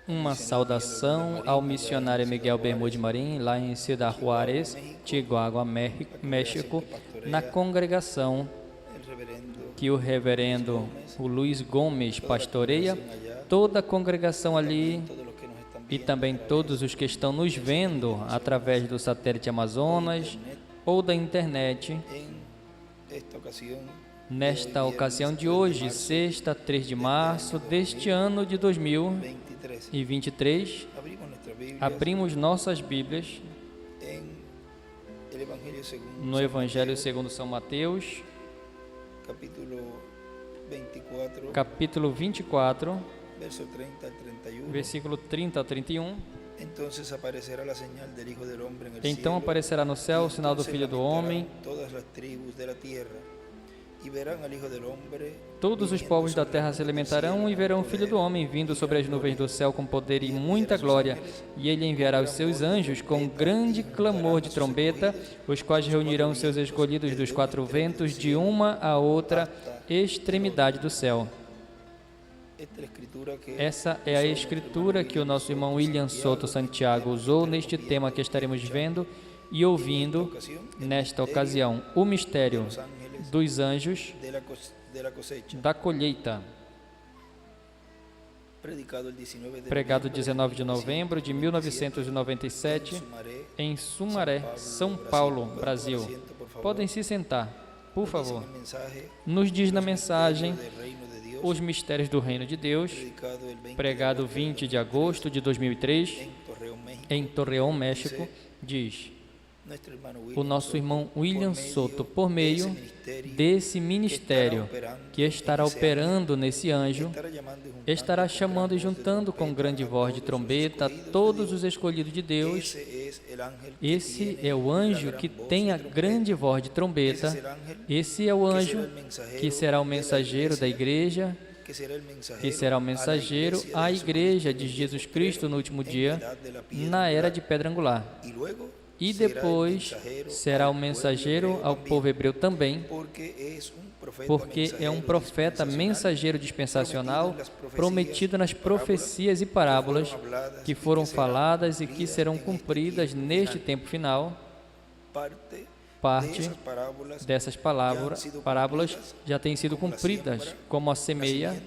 Uma saudação ao missionário Miguel Bermúdez Marim, lá em Ciudad Juárez, Chihuahua, México, na congregação que o reverendo Luiz Gomes pastoreia, toda a congregação ali e também todos os que estão nos vendo através do satélite Amazonas ou da internet. Nesta ocasião de hoje, sexta, 3 de março deste ano de 2023, abrimos nossas Bíblias no Evangelho segundo São Mateus, capítulo 24, versículo 30 a 31. Então aparecerá no céu o sinal do Filho do Homem. Todos os povos da terra se alimentarão e verão o Filho do Homem vindo sobre as nuvens do céu com poder e muita glória. E ele enviará os seus anjos com grande clamor de trombeta, os quais reunirão seus escolhidos dos 4 ventos de uma a outra extremidade do céu. Essa é a escritura que o nosso irmão William Soto Santiago usou neste tema que estaremos vendo e ouvindo nesta ocasião, o mistério dos anjos da colheita, pregado 19 de novembro de 1997 em Sumaré, São Paulo, Brasil. Podem se sentar, por favor. Nos diz na mensagem os mistérios do Reino de Deus, pregado 20 de agosto de 2003 em Torreón, México, diz: o nosso irmão William Soto, por meio desse ministério que estará operando nesse anjo, estará chamando e juntando com grande voz de trombeta todos os escolhidos de Deus. Esse é o anjo que tem a grande voz de trombeta. Esse é o anjo que será o mensageiro da igreja, que será o mensageiro à igreja de Jesus Cristo no último dia, na era de pedra angular. E depois será o mensageiro ao povo hebreu também, porque é um profeta mensageiro dispensacional prometido nas profecias e parábolas que foram faladas e que serão cumpridas neste tempo final. Parte dessas parábolas já têm sido cumpridas, como a semeia,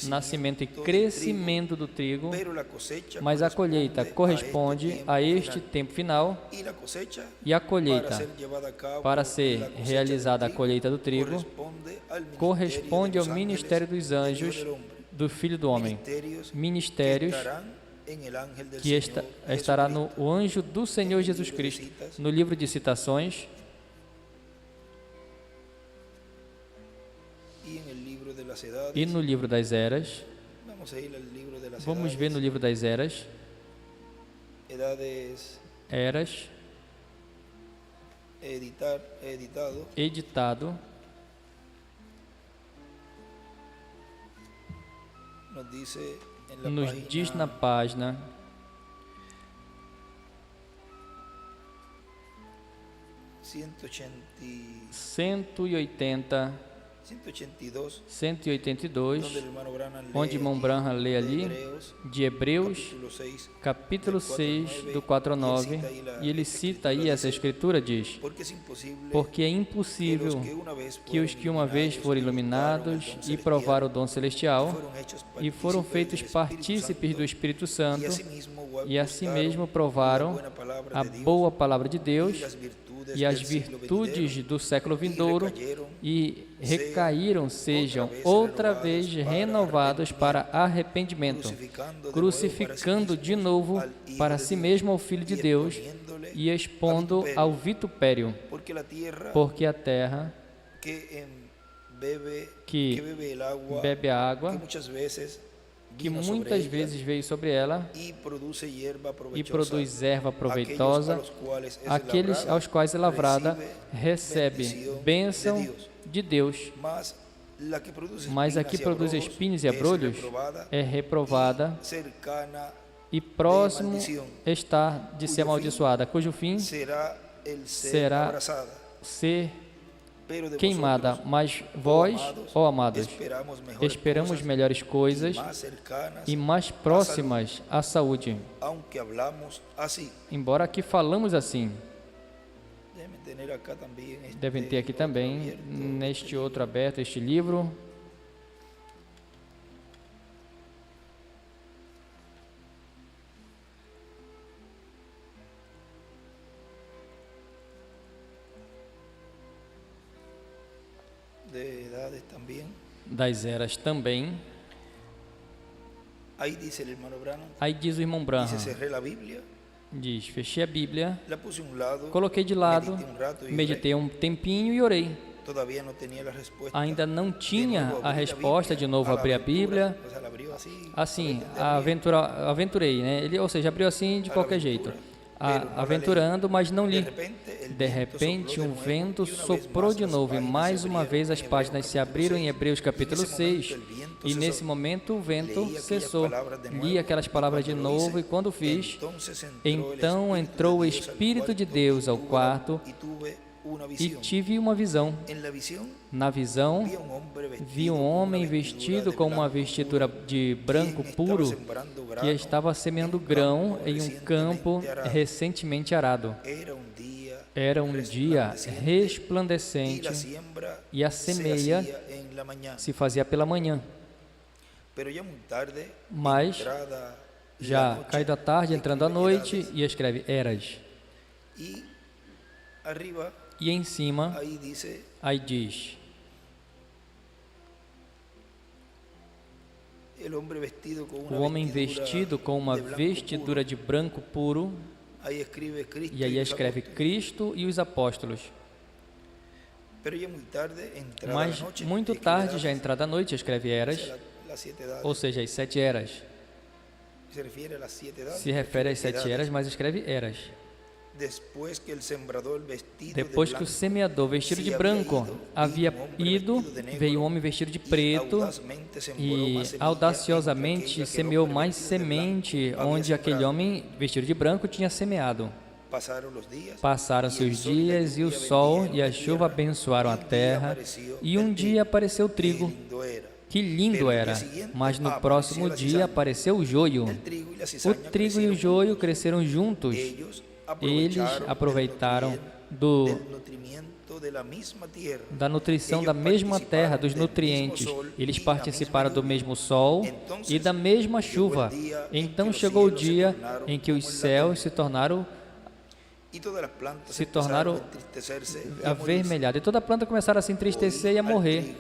nascimento e crescimento do trigo, mas a colheita corresponde a este tempo final, e a colheita, para ser realizada a colheita do trigo, corresponde ao ministério dos anjos do Filho do Homem, ministérios que estará no anjo do Senhor Jesus Cristo. No livro de Citações, e no livro das Eras, vamos ver no livro das Eras, editado, nos diz na página 182, onde irmão Branham lê ali, de Hebreus, capítulo 6, do 4 ao 9, e ele cita aí essa escritura, diz: porque é impossível que os que uma vez foram iluminados e provaram o dom celestial e foram feitos partícipes do Espírito Santo e assim mesmo provaram a boa palavra de Deus e as virtudes do século vindouro e recaíram, sejam outra vez renovados para arrependimento, crucificando de novo para si mesmo o Filho de Deus e expondo ao vitupério, porque a terra que bebe a água, que muitas vezes veio sobre ela e produz erva proveitosa, aqueles aos quais é lavrada recebe bênção de Deus, mas a que produz espinhos e abrolhos é reprovada e próximo está de ser amaldiçoada, cujo fim será ser queimada, mas vós, ó amados, esperamos melhores coisas e mais próximas à saúde. Embora aqui falamos assim. Devem ter aqui também, neste outro aberto, este livro. Das eras também. Aí diz o irmão Branham, diz, fechei a Bíblia, coloquei de lado, meditei um tempinho e orei. Ainda não tinha a resposta, de novo abri a Bíblia, assim, aventurei, né? Ou seja, abriu assim de qualquer jeito, aventurando, mas não li. De repente, um vento soprou de novo e mais uma vez as páginas se abriram em Hebreus capítulo 6. E nesse momento o vento cessou. Li aquelas palavras de novo e quando fiz, então entrou o Espírito de Deus ao quarto e tive uma visão. Na visão, vi um homem vestido com uma vestidura de branco puro que estava semeando grão em um campo recentemente arado. Era um dia resplandecente e a semeia se fazia pela manhã. Mas, já caído a tarde, entrando a noite, e escreve eras. E em cima, aí diz, o homem vestido com uma vestidura de branco puro, e aí escreve Cristo e os apóstolos. Mas muito tarde, já entrada a noite, escreve eras, ou seja, as 7 eras. Se refere às 7 eras, mas escreve eras. Depois que o semeador vestido de branco havia ido, veio um homem vestido de preto e audaciosamente semeou mais semente onde aquele homem vestido de branco tinha semeado. Passaram-se os dias e o sol e a chuva abençoaram a terra e um dia apareceu o trigo. Que lindo era! Mas no próximo dia apareceu o joio. O trigo e o joio cresceram juntos. Eles aproveitaram da nutrição da mesma terra, dos nutrientes. Eles participaram do mesmo sol e da mesma chuva. Então chegou o dia em que os céus se tornaram avermelhados. E toda a planta começaram a se entristecer e a morrer.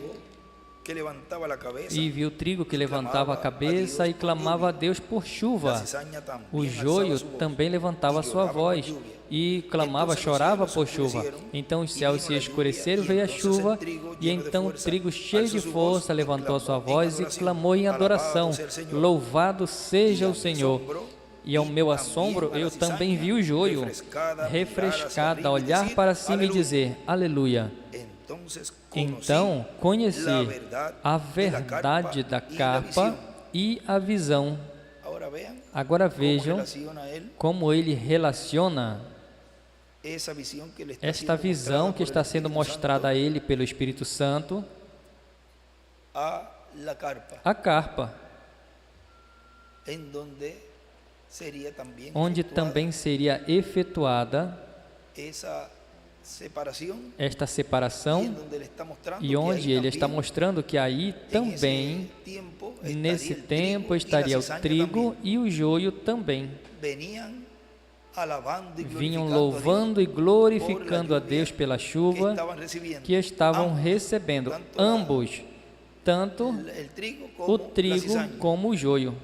E viu o trigo que levantava a cabeça e clamava a Deus por chuva. O joio também levantava a sua voz e clamava, chorava por chuva. Então os céus se escureceram, veio a chuva, e então o trigo, cheio de força, levantou a sua voz e clamou em adoração: louvado seja o Senhor. E ao meu assombro, eu também vi o joio, refrescado, a olhar para cima e dizer: aleluia. Então conheci a verdade da carpa e a visão. Agora vejam como ele relaciona esta visão que está sendo mostrada a ele pelo Espírito Santo à carpa, onde também seria efetuada esta separação, e onde ele está mostrando que aí também, nesse tempo, estaria o trigo e o joio também. Vinham louvando e glorificando a Deus pela chuva que estavam recebendo, ambos, tanto o trigo como o joio.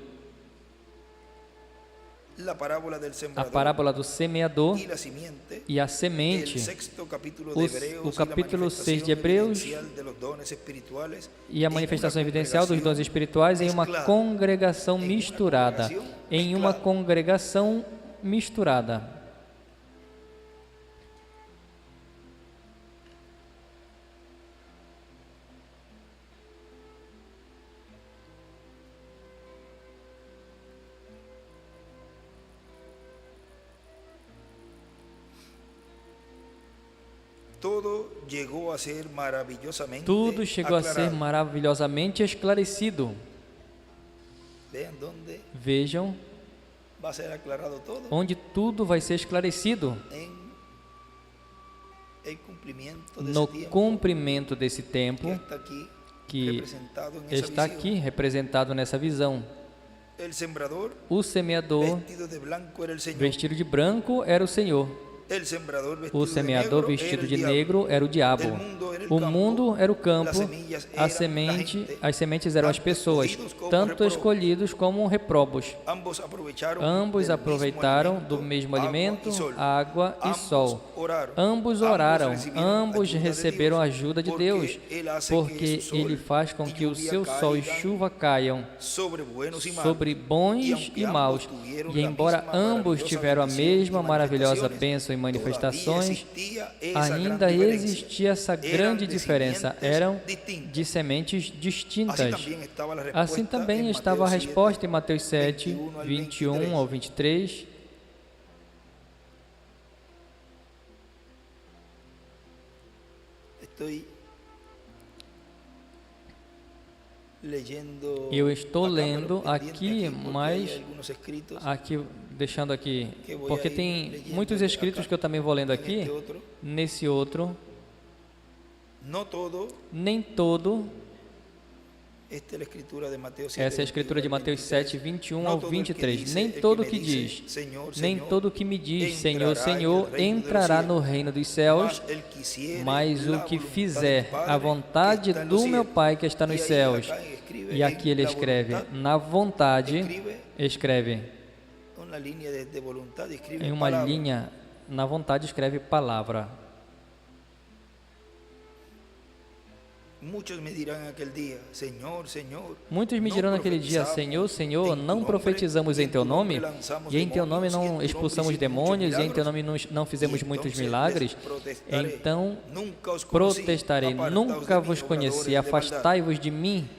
A parábola do semeador e a semente, o capítulo 6 de Hebreus e a manifestação evidencial dos dons espirituais em uma congregação misturada, Tudo chegou a ser maravilhosamente esclarecido. Vejam onde tudo vai ser esclarecido. No cumprimento desse tempo que está aqui representado nessa visão. O semeador vestido de branco era o Senhor. O semeador vestido de negro era o diabo. O mundo era o campo, as sementes eram as pessoas, tanto escolhidos como reprobos. Ambos aproveitaram do mesmo alimento, água e sol. Ambos oraram, ambos receberam a ajuda de Deus, porque Ele faz com que o seu sol e chuva caiam sobre bons e maus. E embora ambos tiveram a mesma maravilhosa bênção e manifestações, ainda existia essa grande diferença. Eram de sementes distintas. Assim também estava a resposta em Mateus 7, 21 ao 23. Eu estou lendo aqui, mas aqui, deixando aqui, porque tem muitos escritos que eu também vou lendo aqui, nesse outro. Nem todo. Essa é a escritura de Mateus 7, 21 ao 23. Nem todo que diz, nem todo que me diz, Senhor, Senhor, entrará no reino dos céus, mas o que fizer a vontade do meu Pai que está nos céus. E aqui ele escreve, na vontade, escreve, em uma linha, na vontade escreve palavra. Muitos me dirão naquele dia, Senhor, Senhor, não profetizamos em Teu nome, e em Teu nome não expulsamos demônios, e em Teu nome não fizemos muitos milagres? Então protestarei, nunca vos conheci, afastai-vos de mim.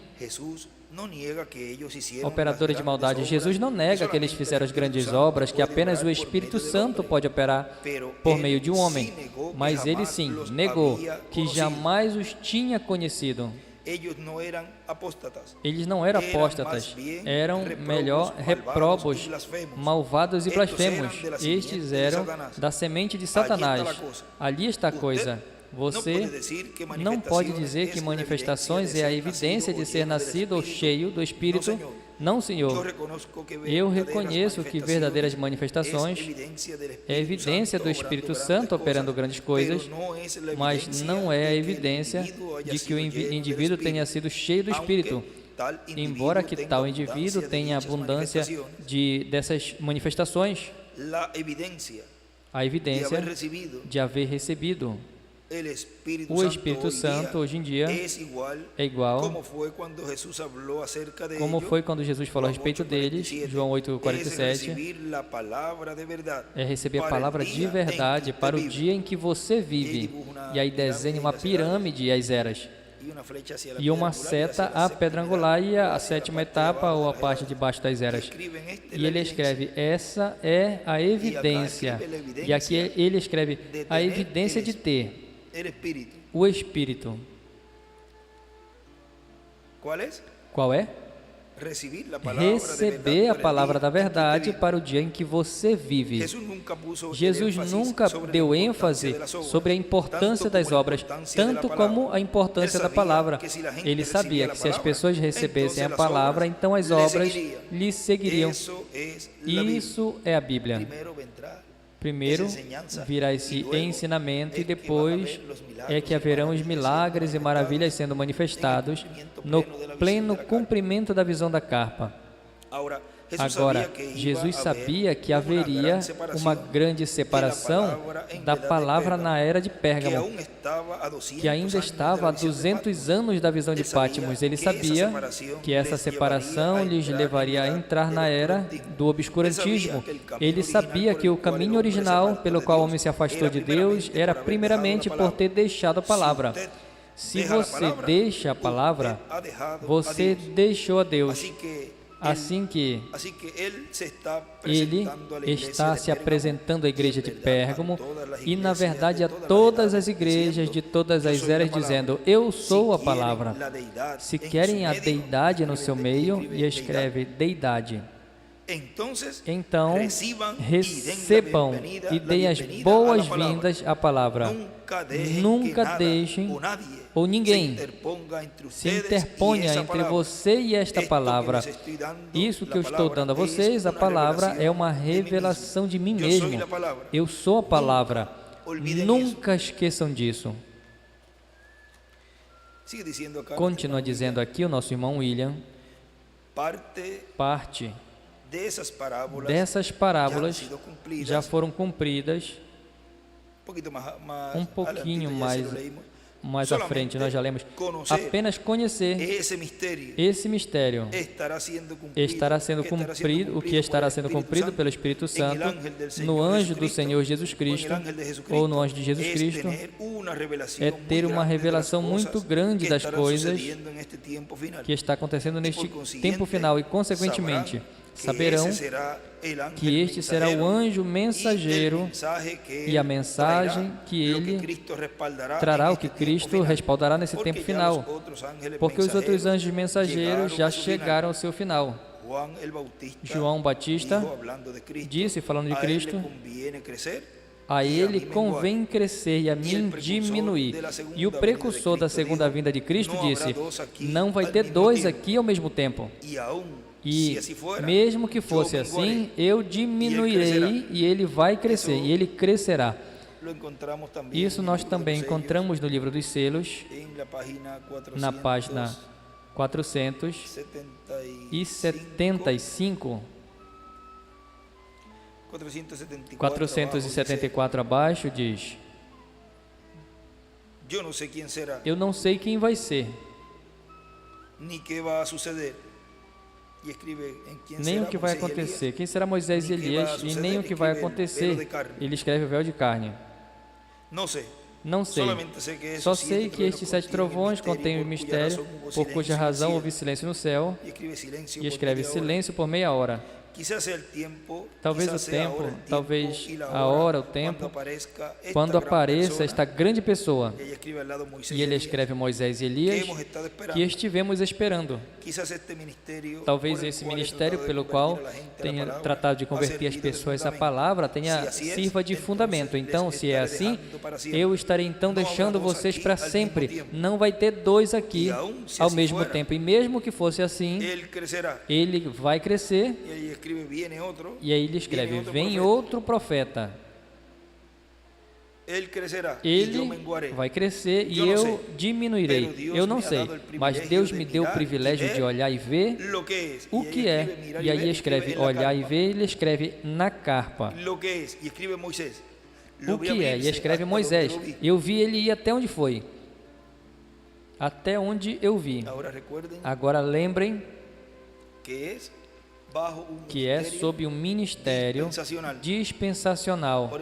Operadores de maldade. Jesus não nega que eles fizeram as grandes obras, que apenas o Espírito Santo pode operar por meio de um homem. Mas ele sim negou que jamais os tinha conhecido. Eles não eram apóstatas, eram melhor reprobos, malvados e blasfemos. Estes eram da semente de Satanás. Ali está a coisa. Você não pode dizer que manifestações é a evidência de ser nascido ou cheio do Espírito. Não, Senhor. Eu reconheço que verdadeiras manifestações é evidência do Espírito Santo operando grandes coisas, mas não é a evidência de que o indivíduo tenha sido cheio do Espírito, embora que tal indivíduo tenha abundância dessas manifestações. A evidência de haver recebido o Espírito Santo hoje em dia é igual como foi quando Jesus falou a respeito deles, João 8,47, é receber a palavra de verdade para o dia em que você vive. E aí desenha uma pirâmide e as eras, e uma seta à pedra angular e a sétima etapa ou a parte de baixo das eras. E ele escreve, essa é a evidência. E aqui ele escreve, a evidência de ter o Espírito. Qual é? Receber a palavra da verdade para o dia em que você vive. Jesus nunca deu ênfase sobre a importância das obras, tanto como a importância da palavra. Ele sabia que se as pessoas recebessem a palavra, então as obras lhes seguiriam. Isso é a Bíblia. Primeiro virá esse ensinamento e depois é que haverão os milagres e maravilhas sendo manifestados no pleno cumprimento da visão da carpa. Agora, Jesus sabia que haveria uma grande separação da palavra na era de Pérgamo, que ainda estava a 200 anos da visão de Pátimos. Ele sabia que essa separação lhes levaria a entrar na era do obscurantismo. Ele sabia que o caminho original pelo qual o homem se afastou de Deus era primeiramente por ter deixado a palavra. Se você deixa a palavra, você deixou a Deus. Assim que ele está se apresentando à igreja de Pérgamo e, na verdade, a todas as igrejas de todas as eras, dizendo: eu sou a palavra. Se querem a deidade no seu meio, e escreve deidade. Então, recebam e deem as boas-vindas à palavra. Nunca deixem ou ninguém se interponha entre você e esta palavra. Isso que eu estou dando a vocês, a palavra, é uma revelação de mim mesmo. Eu sou a palavra. Nunca esqueçam disso. Continua dizendo aqui o nosso irmão William. Parte dessas parábolas já foram cumpridas. Um pouquinho mais à frente, nós já lemos. Apenas conhecer esse mistério estará sendo cumprido, o que estará sendo cumprido pelo Espírito Santo no anjo do Senhor Jesus Cristo, ou no anjo de Jesus Cristo, é ter uma revelação muito grande das coisas que está acontecendo neste tempo final, e, consequentemente, saberão que este será o anjo mensageiro e a mensagem que ele trará, o que Cristo respaldará nesse tempo final, porque os outros anjos mensageiros já chegaram ao seu final. João Batista disse, falando de Cristo: a ele convém crescer e a mim diminuir. E o precursor da segunda vinda de Cristo disse: não vai ter dois aqui ao mesmo tempo. E mesmo que fosse assim, eu diminuirei e ele vai crescer, e ele crescerá. Isso nós também encontramos no livro dos selos, na página 475, 474 abaixo, diz: eu não sei quem vai ser, nem o que vai acontecer. Quem será Moisés e Elias? E nem o que vai acontecer. Ele escreve o véu de carne. Não sei. Só sei que estes 7 trovões contêm o mistério, por cuja razão houve silêncio no céu. E escreve silêncio por meia hora. Talvez o tempo, talvez a hora, o tempo, quando apareça esta grande pessoa. E ele escreve Moisés e Elias, que estivemos esperando. Talvez esse ministério pelo qual tenha tratado de converter as pessoas à palavra sirva de fundamento. Então, se é assim, eu estarei então deixando vocês para sempre. Não vai ter dois aqui ao mesmo tempo. E mesmo que fosse assim, ele vai crescer. E aí ele escreve: vem outro profeta. Ele vai crescer e eu diminuirei. Eu não sei, mas Deus me deu o privilégio de olhar e ver o que é. E aí escreve olhar e ver, ele escreve na carpa. O que é? E escreve Moisés. Eu vi ele ir até onde foi. Até onde eu vi. Agora lembrem que é sob um ministério dispensacional.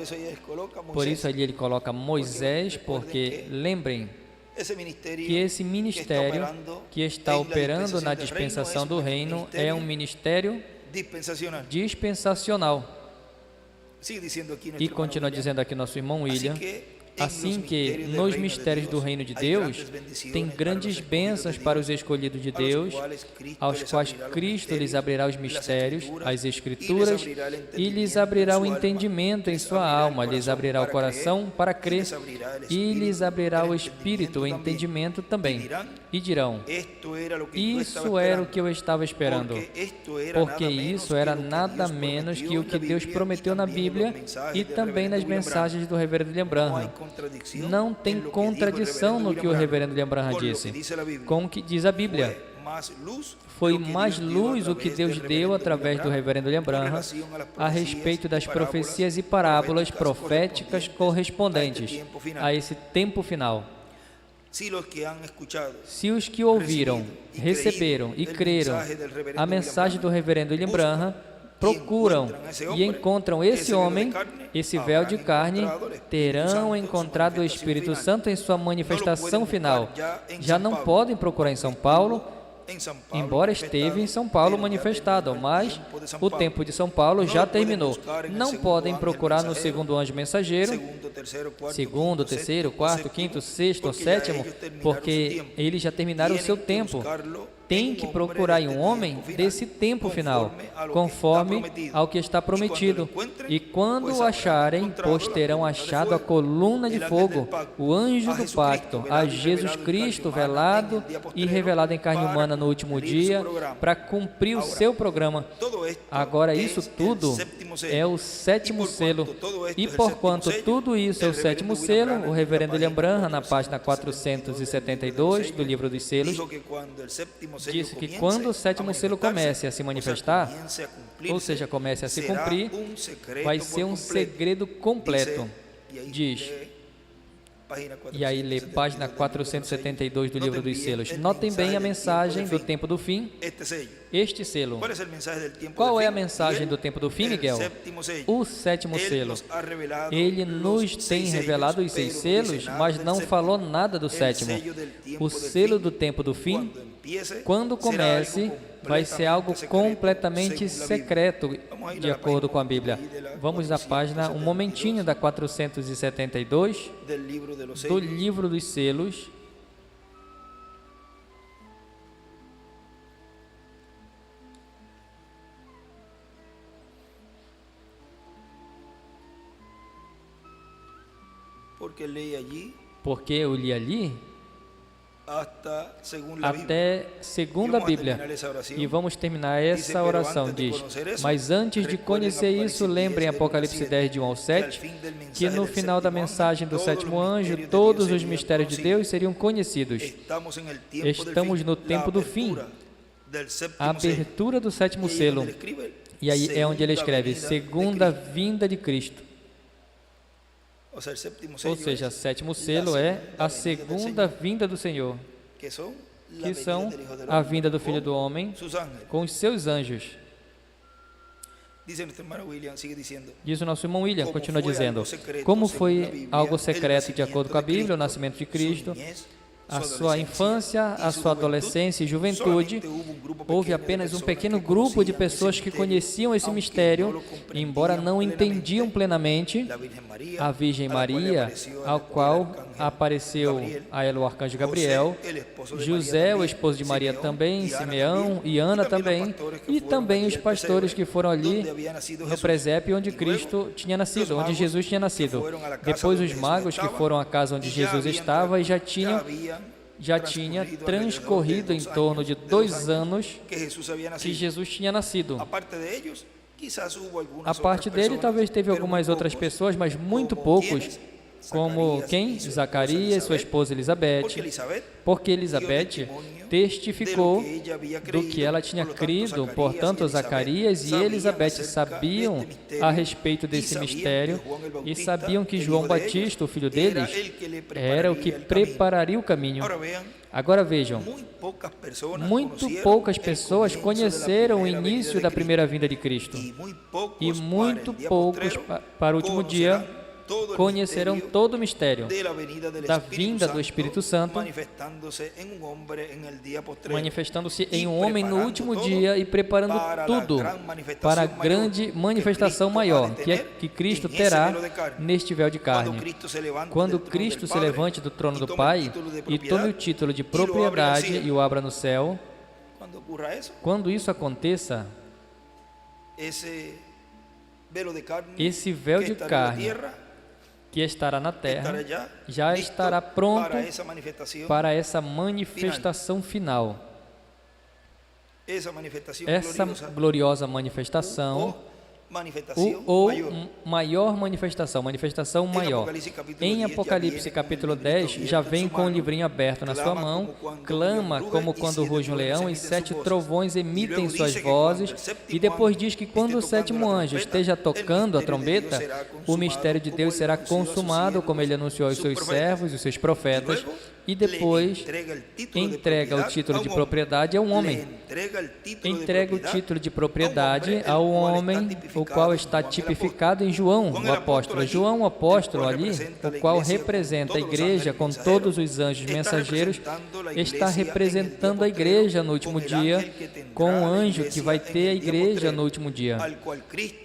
Por isso ali ele coloca Moisés, porque lembrem que esse ministério que está operando na dispensação do reino é um ministério dispensacional. E continua dizendo aqui nosso irmão William: assim que nos mistérios do reino de Deus tem grandes bênçãos para os escolhidos de Deus, aos quais Cristo lhes abrirá os mistérios, as Escrituras, e lhes abrirá o entendimento em sua alma, lhes abrirá o coração para crer, e lhes abrirá o espírito, o entendimento também. E dirão: isso era o que eu estava esperando, porque isso era nada menos que o que Deus prometeu na Bíblia e também nas mensagens do reverendo William Branham. Não tem contradição no que o reverendo William Branham disse, com o que diz a Bíblia. Foi mais luz o que Deus deu através do reverendo William Branham a respeito das profecias e parábolas proféticas correspondentes a esse tempo final. Se os que ouviram, receberam e creram a mensagem do reverendo William Branham procuram e encontram esse homem, esse véu de carne, terão encontrado o Espírito Santo em sua manifestação final. Já não podem procurar em São Paulo, embora esteve em São Paulo manifestado, mas o tempo de São Paulo já terminou. Não podem procurar no segundo anjo mensageiro, segundo, terceiro, quarto, quinto, sexto ou sétimo, porque eles já terminaram o seu tempo. Tem que procurar em um homem desse tempo final, conforme ao que está prometido. E quando o acharem, pois terão achado a coluna de fogo, o anjo do pacto, a Jesus Cristo velado e revelado em carne humana no último dia, para cumprir o seu programa. Agora, isso tudo é o sétimo selo. E porquanto tudo isso é o sétimo selo, o reverendo William Branham, na página 472 do Livro dos Selos, disse que quando o sétimo selo comece a se manifestar, ou seja, comece a se cumprir, vai ser um segredo completo. Diz, e aí lê página 472 do Livro dos Selos. Notem bem a mensagem do tempo do fim, este selo. Qual é a mensagem do tempo do fim, Miguel? O sétimo selo. Ele nos tem revelado os 6 selos, mas não falou nada do sétimo. O selo do tempo do fim, quando comece, vai ser algo completamente secreto, de acordo com a Bíblia. Vamos à página, um momentinho da 472 do Livro dos Selos. Porque eu li ali até segundo a Bíblia. E vamos terminar essa oração. Diz, mas antes de conhecer isso, lembrem Apocalipse 10, de 1 ao 7, que no final da mensagem do sétimo anjo, todos os mistérios de Deus seriam conhecidos. Estamos no tempo do fim, a abertura do sétimo selo. E aí é onde ele escreve, segunda vinda de Cristo. Ou seja, sétimo selo é a segunda vinda do Senhor, que são a vinda do Filho do Homem com os seus anjos. Diz o nosso irmão William, continua dizendo, como foi algo secreto de acordo com a Bíblia, o nascimento de Cristo, a sua infância, a sua adolescência e juventude, houve apenas um pequeno grupo de pessoas que conheciam esse mistério, embora não entendiam plenamente. A Virgem Maria, ao qual apareceu a ela o arcanjo Gabriel, José, o esposo de Maria também, Simeão e Ana também, e também os pastores que foram ali no presépio onde Cristo tinha nascido, onde Jesus tinha nascido. Depois os magos que foram à casa onde Jesus estava e já tinha transcorrido em torno de 2 anos que Jesus tinha nascido. A parte dele talvez teve algumas outras pessoas, mas muito poucos, como quem? Zacarias, sua esposa Elizabeth, porque Elizabeth testificou do que ela tinha crido. Portanto, Zacarias e Elizabeth sabiam a respeito desse mistério e sabiam que João Batista, o filho deles, era o que prepararia o caminho. Agora vejam, muito poucas pessoas conheceram o início da primeira vinda de Cristo e muito poucos, para o último dia, conhecerão todo o mistério da vinda do Espírito Santo, manifestando-se em um homem no último dia e preparando tudo para a grande manifestação maior que Cristo terá neste véu de carne. Quando Cristo se levante do trono do Pai e tome o título de propriedade e o abra no céu, quando isso aconteça, esse véu de carne que estará na terra já estará pronto para essa manifestação final. Essa gloriosa manifestação, ou maior manifestação maior. Em Apocalipse capítulo 10, já vem com o livrinho aberto na sua mão, clama como quando ruge um leão e 7 trovões emitem suas vozes, e depois diz que quando o 7º anjo esteja tocando a trombeta, o mistério de Deus será consumado, como ele anunciou aos seus servos e os seus profetas, e depois entrega o título de propriedade ao homem. Entrega o título de propriedade ao homem, o qual está tipificado em João, o apóstolo. João, o apóstolo ali, o qual representa a igreja com todos os anjos mensageiros, está representando a igreja no último dia, com o anjo que vai ter a igreja no último dia,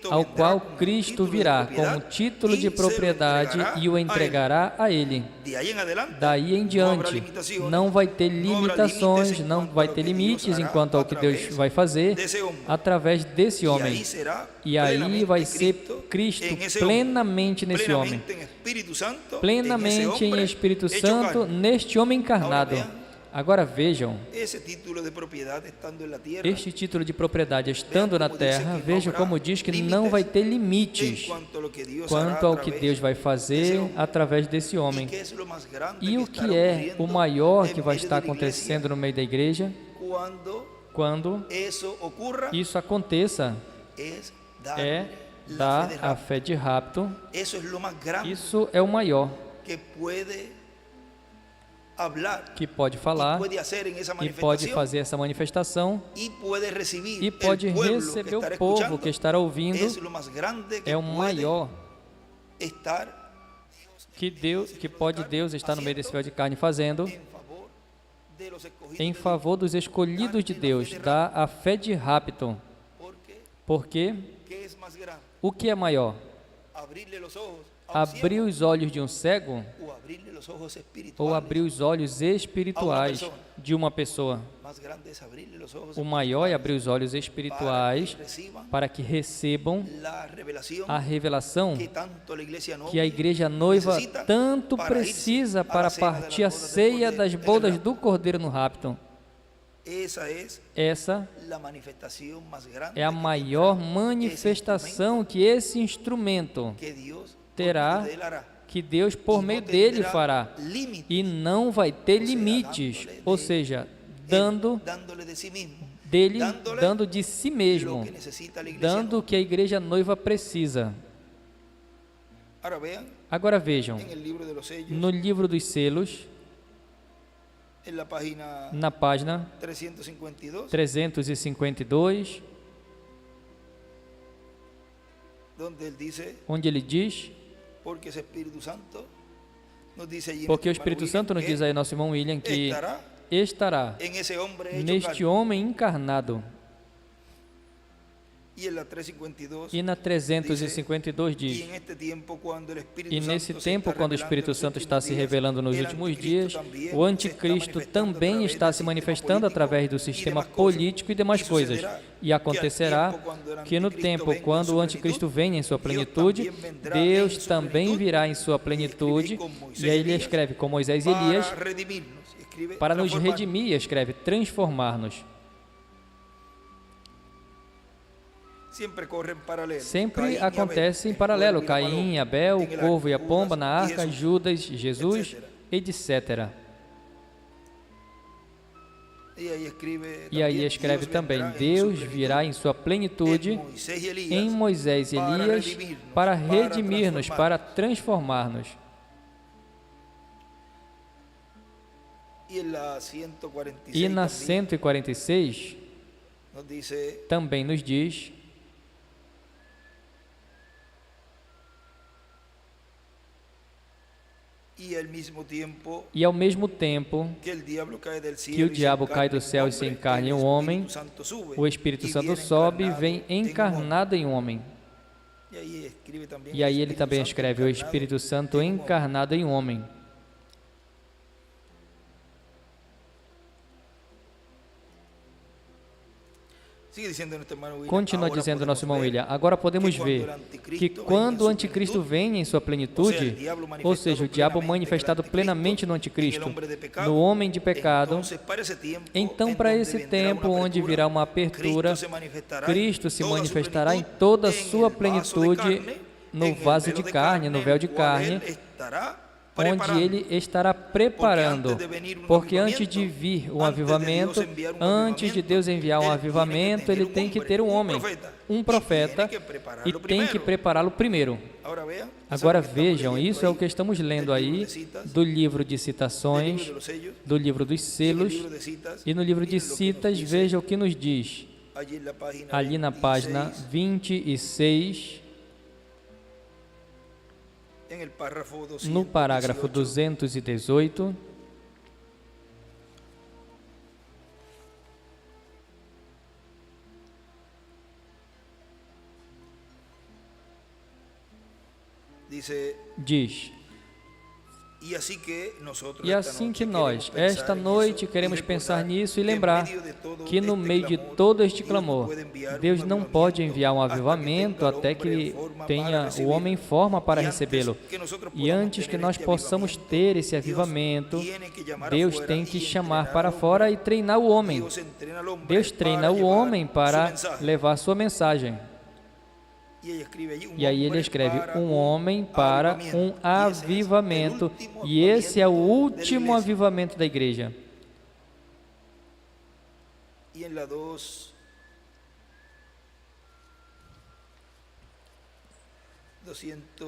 ao qual Cristo virá com o título de propriedade e o entregará a ele. Daí em diante, não vai ter limitações, não vai ter limites enquanto ao que Deus vai fazer através desse homem. E aí vai ser Cristo plenamente nesse homem, plenamente em Espírito Santo, neste homem encarnado. Agora vejam, este título de propriedade estando na terra, vejam como diz que não vai ter limites quanto ao que Deus vai fazer através desse homem. E o que é o maior que vai estar acontecendo no meio da igreja? Quando isso aconteça, é dar a fé de rapto. Isso é o maior que pode falar e pode fazer essa manifestação e pode receber o povo que estará ouvindo. É o maior que pode Deus estar no meio desse véu de carne fazendo em favor dos escolhidos de Deus, dá a fé de rapto. Porque o que é maior? Abrir os olhos de um cego ou abrir os olhos espirituais de uma pessoa? O maior é abrir os olhos espirituais para que recebam a revelação que a igreja noiva tanto precisa para partir a ceia das bodas do Cordeiro no rapto. Essa é a maior manifestação que esse instrumento terá, que Deus por meio dele fará, e não vai ter limites, ou seja, dando de si mesmo, dando o que a igreja noiva precisa. Agora vejam, no livro dos selos, na página 352, onde ele diz, porque o Espírito Santo nos diz aí, nosso irmão William, que estará neste homem encarnado. E na 352 diz, e nesse tempo, quando o Espírito Santo está se revelando nos últimos dias, o anticristo também está se manifestando através do sistema político e demais coisas. E acontecerá que no tempo, quando o anticristo venha em sua plenitude, Deus também virá em sua plenitude, e aí ele escreve com Moisés e Elias, para nos redimir, escreve, transformar-nos. Sempre acontece em paralelo, Caim, Abel, o corvo e a pomba na arca, Judas, Jesus, etc. E aí escreve também, Deus virá em sua plenitude em Moisés e Elias para redimir-nos, para transformar-nos. E na 146 também nos diz, e ao mesmo tempo que o diabo cai do céu e se encarna em um homem, o Espírito Santo sobe e vem encarnado em um homem. E aí ele também escreve, o Espírito Santo encarnado em um homem. Continua dizendo nosso irmão William, agora podemos ver que quando o anticristo vem em sua plenitude, ou seja, o diabo manifestado plenamente no anticristo, no homem de pecado, então para esse tempo onde virá uma apertura, Cristo se manifestará em toda a sua plenitude no vaso de carne, no véu de carne, onde Ele estará preparando, porque antes de vir um avivamento, antes de Deus enviar um avivamento, Ele tem que ter um homem, um profeta, e tem que prepará-lo primeiro. Agora vejam, isso é o que estamos lendo aí do livro de citações, do livro dos selos, e no livro de citas, veja o que nos diz, ali na página 26, no parágrafo 218, diz: e assim que nós, esta noite, queremos pensar nisso e lembrar que no meio de todo este clamor, Deus não pode enviar um avivamento até que tenha o homem em forma para recebê-lo. E antes que nós possamos ter esse avivamento, Deus tem que chamar para fora e treinar o homem. Deus treina o homem para levar sua mensagem. E aí ele escreve, um homem para um avivamento, e esse é o último avivamento da igreja.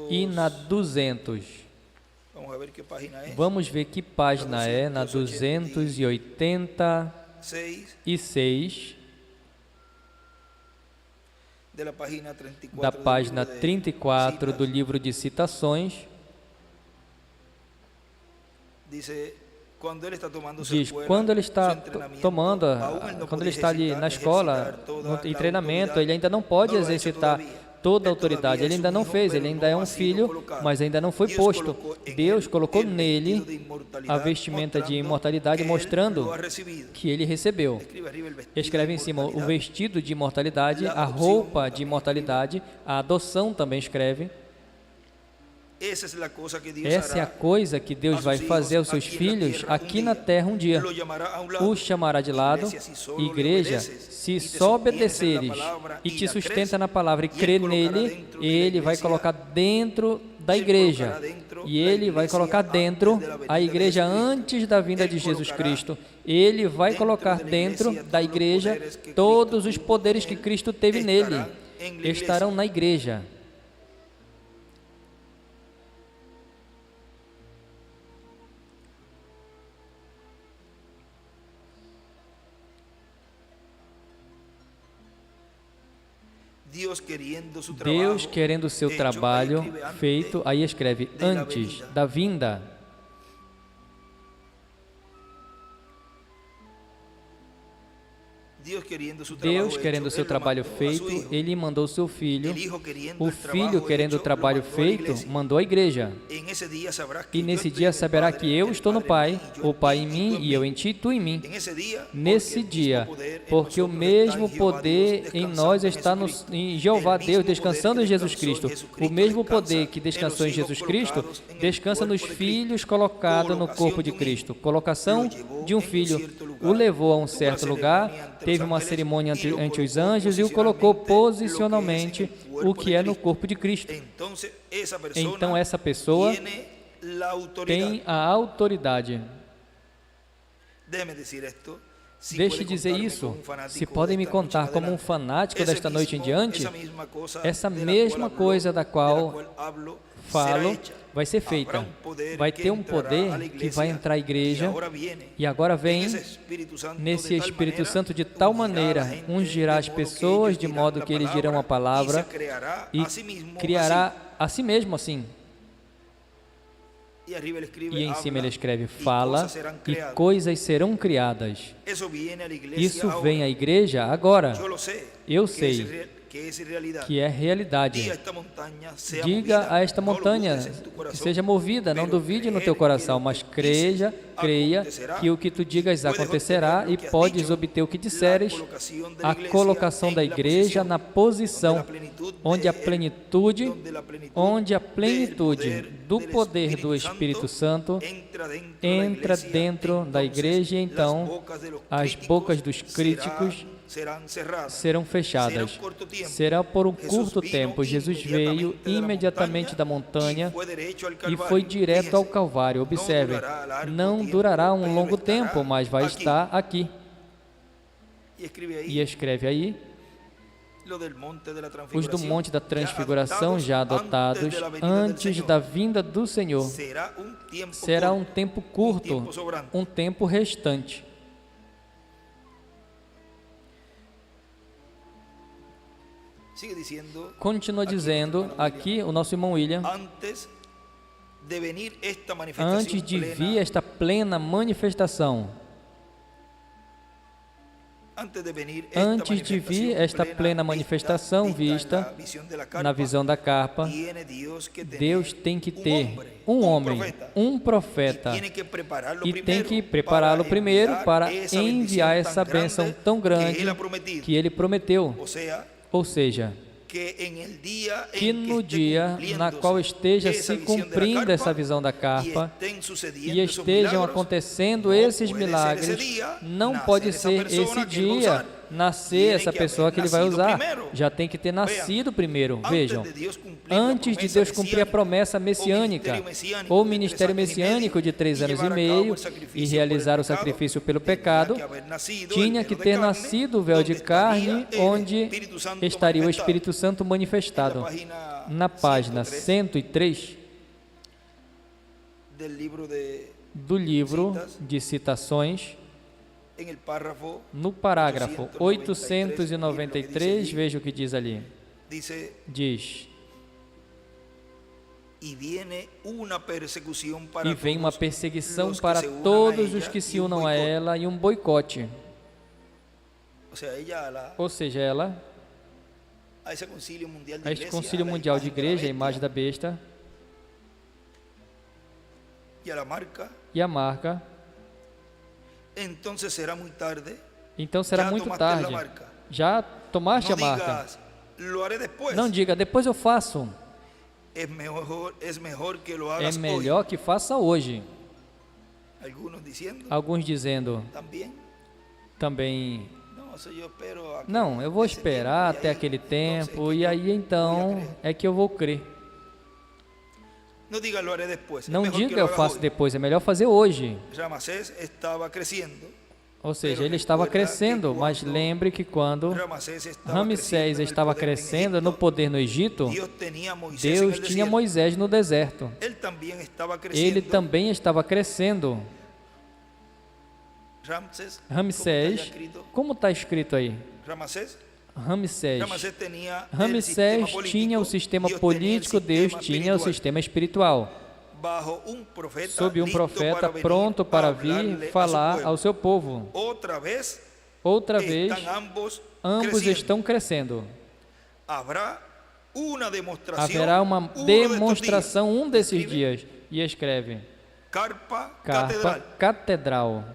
E na 200, vamos ver que página é, na 286, da página 34 do livro de citações, diz, quando ele está quando ele está ali na escola, em treinamento, ele ainda não pode exercitar toda a autoridade, ele ainda não fez, ele ainda é um filho, mas ainda não foi posto. Deus colocou nele a vestimenta de imortalidade, mostrando que ele recebeu. Escreve em cima o vestido de imortalidade, a roupa de imortalidade, a adoção também escreve. Essa é a coisa que Deus vai fazer aos seus filhos aqui na terra um dia. O chamará de lado, igreja, se só obedeceres e te sustenta na palavra e crê nele, ele vai colocar dentro da igreja. E ele vai colocar dentro a igreja antes da vinda de Jesus Cristo. Ele vai colocar dentro da igreja todos os poderes que Cristo teve nele. Estarão na igreja. Deus querendo o seu trabalho feito, aí escreve, antes da vinda. Deus querendo o seu trabalho feito, Ele mandou o seu Filho. O Filho querendo o trabalho feito, mandou a igreja. E nesse dia saberá que eu estou no Pai, o Pai em mim e eu em ti, tu em mim. Nesse dia, porque o mesmo poder em nós está em Jeová Deus, descansando em Jesus Cristo. O mesmo poder que descansou em Jesus Cristo, descansa nos filhos colocados no corpo de Cristo. Colocação de um filho o levou a um certo lugar, teve uma cerimônia entre os anjos e o colocou posicionalmente, o que é no corpo de Cristo. Então essa pessoa tem a autoridade. Deixe dizer isso. Se podem me contar como um fanático desta noite em diante, essa mesma coisa da qual falo vai ser feita. Vai ter um poder que vai entrar à igreja e agora vem nesse Espírito Santo de tal maneira, ungirá as pessoas de modo que eles dirão a palavra e criará a si mesmo assim. E em cima ele escreve, fala e coisas serão criadas. Isso vem à igreja agora. Eu sei que é realidade. Diga a esta montanha que seja movida, não duvide no teu coração, mas creia que o que tu digas acontecerá e podes obter o que disseres. A colocação da igreja na posição onde a plenitude do poder do Espírito Santo entra dentro da igreja, e então as bocas dos críticos serão fechadas. Será por um curto tempo. Jesus veio imediatamente da montanha e foi direto ao Calvário. Observe, não durará um longo tempo, mas vai estar aqui. E escreve aí, os do Monte da Transfiguração já adotados antes da vinda do Senhor. Será um tempo curto, um tempo restante. Continua dizendo aqui o nosso irmão William, antes de vir esta plena manifestação, antes de vir esta plena manifestação vista na visão da carpa, Deus tem que ter um homem, um profeta, e tem que prepará-lo primeiro para enviar essa bênção tão grande que ele prometeu. Ou seja, que no dia na qual esteja se cumprindo essa visão da carpa e estejam acontecendo esses milagres, não pode ser esse dia nascer essa pessoa que ele vai usar. Já tem que ter nascido primeiro. Vejam, antes de Deus cumprir a promessa messiânica, ou ministério messiânico de 3 anos e meio, e realizar o sacrifício pelo pecado, tinha que ter nascido o véu de carne, onde estaria o Espírito Santo manifestado. Na página 103 do livro de citações, no parágrafo 893, veja o que diz ali. Diz: e vem uma perseguição para todos os que se unam a ela e um boicote. Ou seja, ela, a este concílio mundial de igreja, a imagem da besta, e a marca. Então será muito tarde. Já tomaste a marca. Não diga, depois eu faço. É melhor que faça hoje. Alguns dizendo também, não, eu vou esperar até aquele tempo e aí então é que eu vou crer. Não diga eu faço depois, é melhor fazer hoje. Ou seja, ele estava crescendo, mas lembre que quando Ramsés estava crescendo no poder no Egito, Deus tinha Moisés no deserto. Ele também estava crescendo. Ramsés, como está escrito aí? Ramsés tinha o sistema político, Deus tinha o sistema espiritual. Sob um profeta pronto para vir falar ao seu povo. Outra vez, ambos estão crescendo. Haverá uma demonstração um desses dias. E escreve: Carpa Catedral.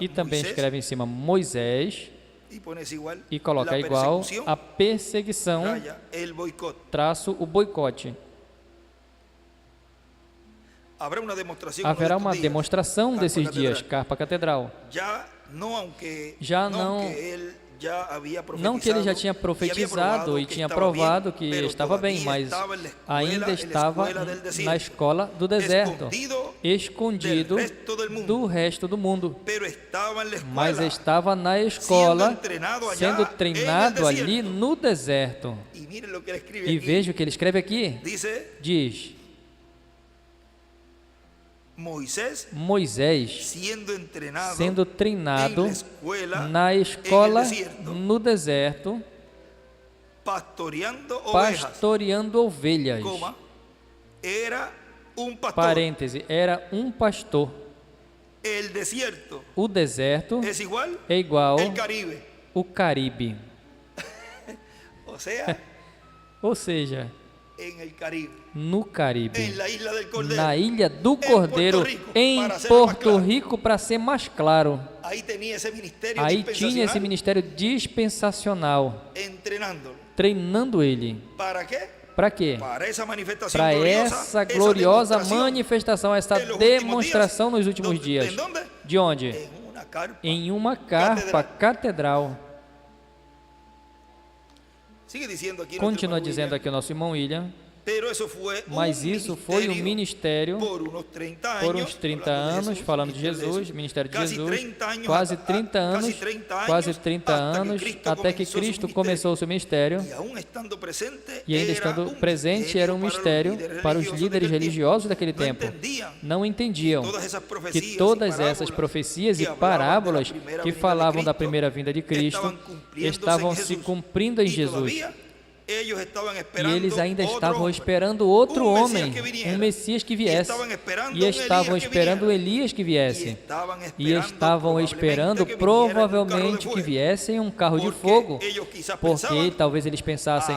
E também escreve em cima Moisés e coloca igual a perseguição, traço o boicote. Haverá uma demonstração desses dias, Carpa Catedral. Já não que ele já tinha profetizado e tinha provado que estava bem, mas ainda estava na escola do deserto, escondido do resto do mundo. Mas estava na escola, sendo treinado ali no deserto. E veja o que ele escreve aqui. Diz: Moisés sendo treinado na escola no deserto, pastoreando ovelhas. Parêntese, era um pastor. O deserto é igual o Caribe. Ou seja, no Caribe, na Ilha do Cordeiro, em Porto Rico, para ser mais claro. Aí tinha esse ministério dispensacional, treinando ele. Para quê? Para essa gloriosa manifestação, essa demonstração nos últimos dias. De onde? Em uma carpa catedral. Continua dizendo aqui o nosso irmão William. Mas isso foi um ministério por uns 30 anos, falando de Jesus, ministério de Jesus, quase 30 anos, até que Cristo começou o seu ministério, e ainda estando presente era um mistério para os líderes religiosos daquele tempo. Não entendiam que todas essas profecias e parábolas que falavam da primeira vinda de Cristo estavam se cumprindo em Jesus. E eles ainda estavam esperando outro homem, um Messias que viesse. E estavam esperando Elias que viesse. E estavam esperando provavelmente que viesse em um carro de fogo. Porque talvez eles pensassem,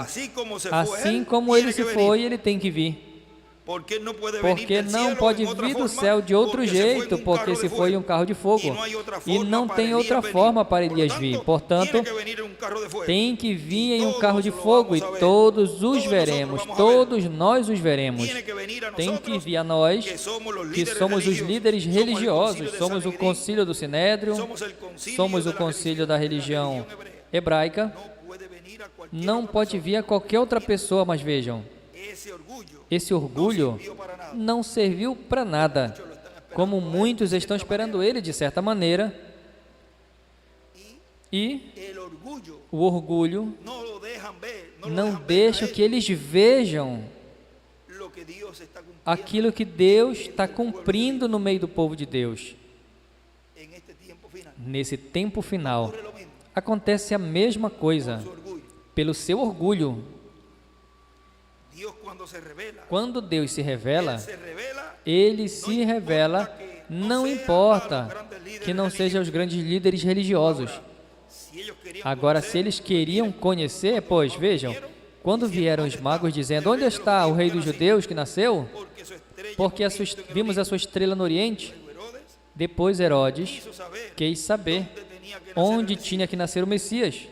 assim como ele se foi, ele tem que vir. Porque não pode vir do céu de outro jeito, porque se foi um carro de fogo. E não tem outra forma para Elias vir. Portanto, tem que vir em um carro de fogo e todos os veremos, todos nós os veremos. Tem que vir a nós, que somos os líderes religiosos, somos o concílio do Sinédrio, somos o concílio da religião hebraica. Não pode vir a qualquer outra pessoa, mas vejam, esse orgulho não serviu para nada, como muitos estão esperando ele de certa maneira, e o orgulho não deixa que eles vejam aquilo que Deus está cumprindo no meio do povo de Deus. Nesse tempo final, acontece a mesma coisa, pelo seu orgulho. Quando Deus se revela, Ele se revela, não importa que não sejam os grandes líderes religiosos. Agora, se eles queriam conhecer, pois, vejam, quando vieram os magos dizendo, onde está o rei dos judeus que nasceu? Porque vimos a sua estrela no Oriente. Depois Herodes quis saber onde tinha que nascer o Messias.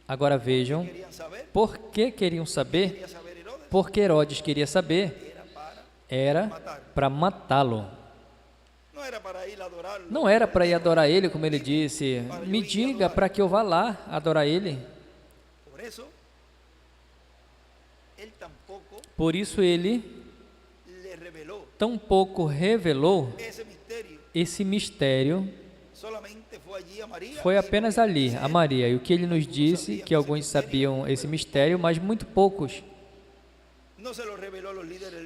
Agora vejam, por que queriam saber? Porque Herodes queria saber, era para matá-lo. Não era para ir adorar ele, como ele disse, me diga para que eu vá lá adorar ele. Por isso ele tampouco revelou esse mistério. Foi apenas ali, a Maria, e o que ele nos disse, que alguns sabiam esse mistério, mas muito poucos.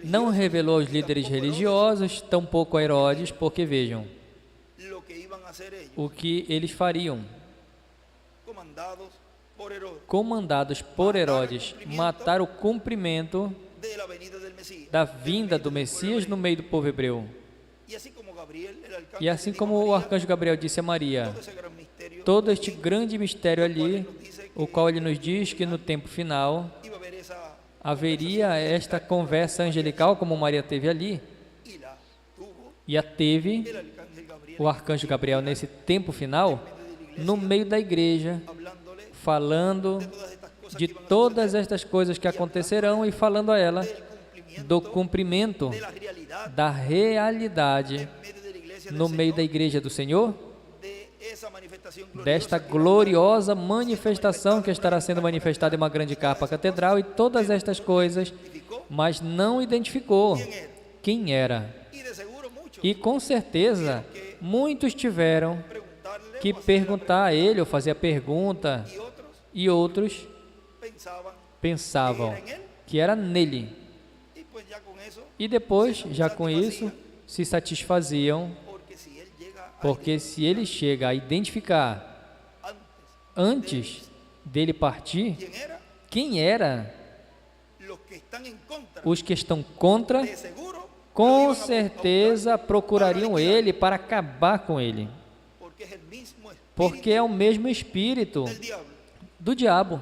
Não revelou aos líderes religiosos, tampouco a Herodes, porque vejam, o que eles fariam, comandados por Herodes, matar o cumprimento da vinda do Messias no meio do povo hebreu. E assim como o arcanjo Gabriel disse a Maria, todo este grande mistério ali, o qual ele nos diz que no tempo final haveria esta conversa angelical, como Maria teve ali, e a teve o arcanjo Gabriel nesse tempo final, no meio da igreja, falando de todas estas coisas que acontecerão e falando a ela do cumprimento da realidade no meio da igreja do Senhor, desta gloriosa manifestação que estará sendo manifestada em uma grande capa catedral e todas estas coisas, mas não identificou quem era. E com certeza, muitos tiveram que perguntar a ele, ou fazer a pergunta, e outros pensavam que era nele. E depois, já com isso, se satisfaziam, porque se ele chega a identificar antes dele partir, quem era? Os que estão contra, com certeza procurariam ele para acabar com ele, porque é o mesmo espírito do diabo.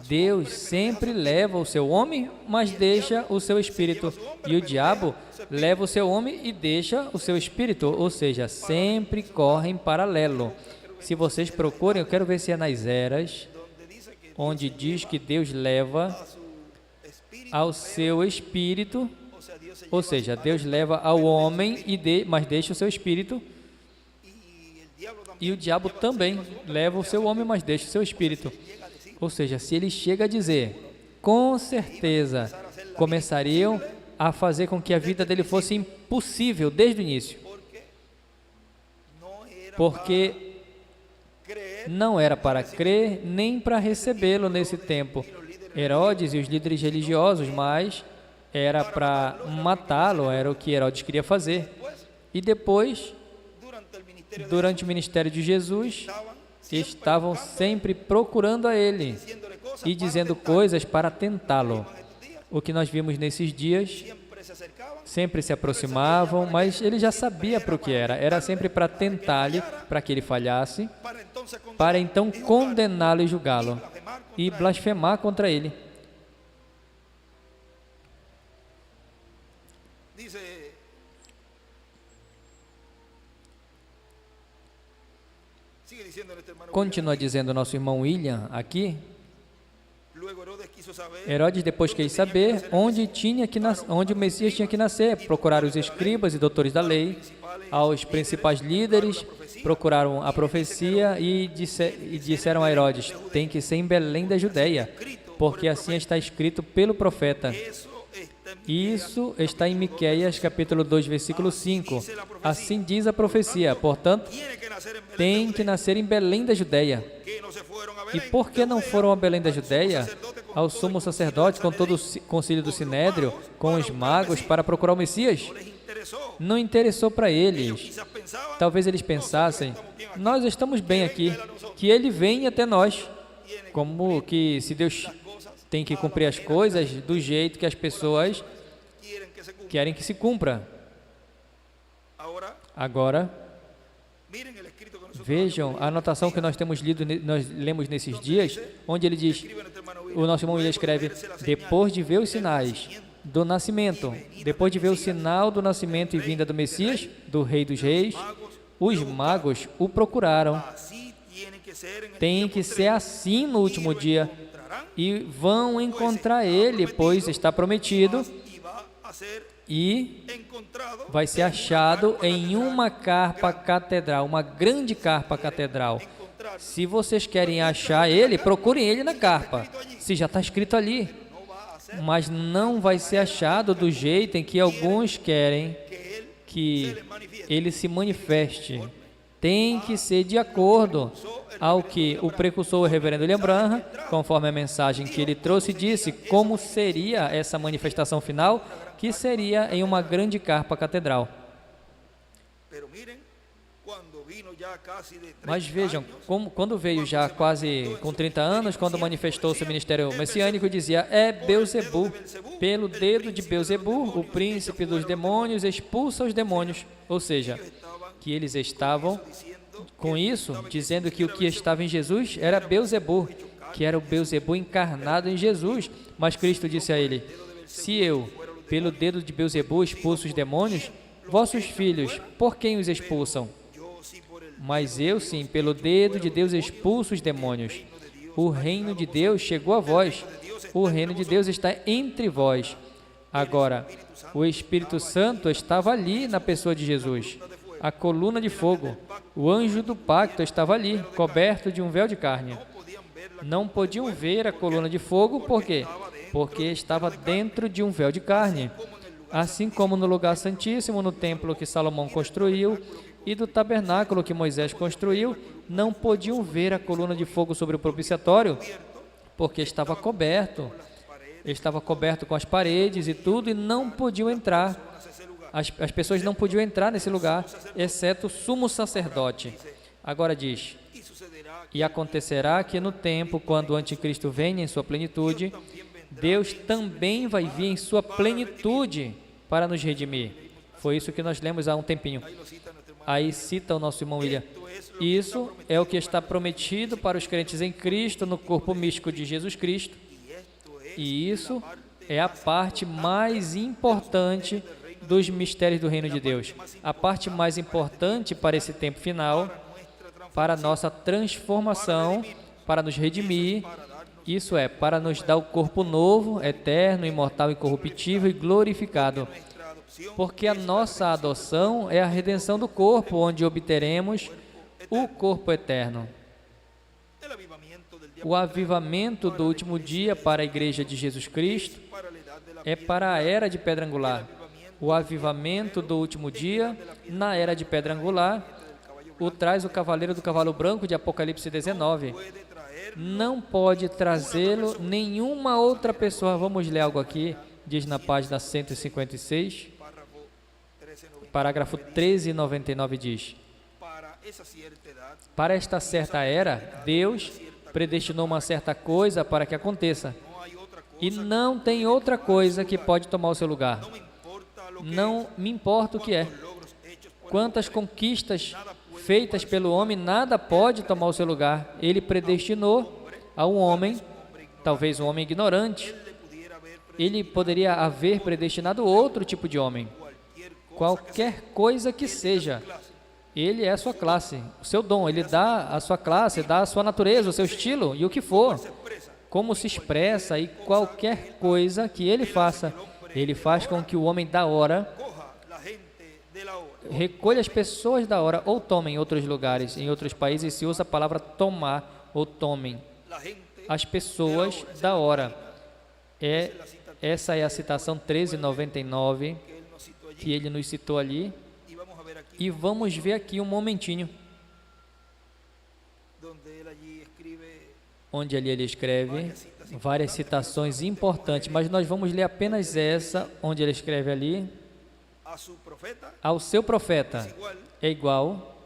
Deus sempre leva o seu homem, mas deixa o seu espírito. E o diabo leva o seu homem e deixa o seu espírito. Ou seja, sempre correm em paralelo. Se vocês procurem, eu quero ver se é nas eras, onde diz que Deus leva ao seu espírito, ou seja, Deus leva ao homem, mas deixa o seu espírito, e o diabo também leva o seu homem, mas deixa o seu espírito. Ou seja, se ele chega a dizer, com certeza começariam a fazer com que a vida dele fosse impossível desde o início, porque não era para crer nem para recebê-lo nesse tempo. Herodes e os líderes religiosos, mas era para matá-lo, era o que Herodes queria fazer. E depois, durante o ministério de Jesus, estavam sempre procurando a ele e dizendo coisas para tentá-lo. O que nós vimos nesses dias, sempre se aproximavam, mas ele já sabia para o que era sempre para tentar-lhe, para que ele falhasse, para então condená-lo e julgá-lo, e blasfemar contra ele. Continua dizendo nosso irmão William aqui. Herodes depois quis saber onde o Messias tinha que nascer. Procuraram os escribas e doutores da lei, aos principais líderes, procuraram a profecia e disseram a Herodes, tem que ser em Belém da Judeia, porque assim está escrito pelo profeta. Isso está em Miqueias, capítulo 2, versículo 5. Assim diz a profecia, portanto, tem que nascer em Belém da Judeia. E por que não foram a Belém da Judeia, ao sumo sacerdote, com todo o concílio do Sinédrio, com os magos, para procurar o Messias? Não interessou para eles. Talvez eles pensassem, nós estamos bem aqui, que ele venha até nós. Como que se Deus tem que cumprir as coisas do jeito que as pessoas querem que se cumpra. Agora, vejam a anotação que nós temos lido, nós lemos nesses dias, onde ele diz, o nosso irmão ele escreve, depois de ver os sinais do nascimento, depois de ver o sinal do nascimento e vinda do Messias, do Rei dos Reis, os magos o procuraram. Tem que ser assim no último dia, e vão encontrar ele, pois está prometido, e vai ser achado em uma carpa catedral, uma grande carpa catedral. Se vocês querem achar ele, procurem ele na carpa, se já está escrito ali. Mas não vai ser achado do jeito em que alguns querem que ele se manifeste. Tem que ser de acordo ao que o precursor, o reverendo William Branham, conforme a mensagem que ele trouxe, disse como seria essa manifestação final, que seria em uma grande carpa catedral. Mas vejam, quando veio já quase com 30 anos, quando manifestou seu ministério messiânico, dizia, é Beelzebu, pelo dedo de Beelzebu, o príncipe dos demônios expulsa os demônios. Ou seja, que eles estavam, com isso, dizendo que o que estava em Jesus era Beelzebu, que era o Beelzebu encarnado em Jesus. Mas Cristo disse a ele, se eu, pelo dedo de Beelzebu, expulso os demônios, vossos filhos, por quem os expulsam? Mas eu sim, pelo dedo de Deus expulso os demônios. O reino de Deus chegou a vós, o reino de Deus está entre vós. Agora, o Espírito Santo estava ali na pessoa de Jesus. A coluna de fogo, o anjo do pacto estava ali, coberto de um véu de carne. Não podiam ver a coluna de fogo, por quê? Porque estava dentro de um véu de carne. Assim como no lugar santíssimo, no templo que Salomão construiu, e do tabernáculo que Moisés construiu, não podiam ver a coluna de fogo sobre o propiciatório, porque estava coberto com as paredes e tudo, e não podiam entrar. As pessoas não podiam entrar nesse lugar, exceto o sumo sacerdote. Agora diz, e acontecerá que no tempo, quando o anticristo venha em sua plenitude, Deus também vai vir em sua plenitude para nos redimir. Foi isso que nós lemos há um tempinho. Aí cita o nosso irmão William. Isso é o que está prometido para os crentes em Cristo, no corpo místico de Jesus Cristo. E isso é a parte mais importante dos mistérios do reino de Deus. A parte mais importante para esse tempo final, para a nossa transformação, para nos redimir Isso é, para nos dar o corpo novo, eterno, imortal, incorruptível e glorificado. Porque a nossa adoção é a redenção do corpo, onde obteremos o corpo eterno. O avivamento do último dia para a Igreja de Jesus Cristo é para a era de pedra angular. O avivamento do último dia, na era de pedra angular, o traz o cavaleiro do cavalo branco de Apocalipse 19. Não pode trazê-lo nenhuma outra pessoa. Vamos ler algo aqui, diz na página 156, parágrafo 1399 diz: para esta certa era, Deus predestinou uma certa coisa para que aconteça, e não tem outra coisa que pode tomar o seu lugar. Não me importa o que é. Quantas conquistas feitas pelo homem, nada pode tomar o seu lugar. Ele predestinou a um homem, talvez um homem ignorante, ele poderia haver predestinado outro tipo de homem, qualquer coisa que seja. Ele é a sua classe, o seu dom, ele dá a sua classe, dá a sua natureza, o seu estilo e o que for, como se expressa, e qualquer coisa que ele faça, ele faz com que o homem da hora recolha as pessoas da hora ou tome em outros lugares. Em outros países se usa a palavra tomar ou tomem. As pessoas da hora. Essa é a citação 1399 que ele nos citou ali. E vamos ver aqui um momentinho, onde ali ele escreve várias citações importantes, mas nós vamos ler apenas essa, onde ele escreve ali: ao seu profeta é igual,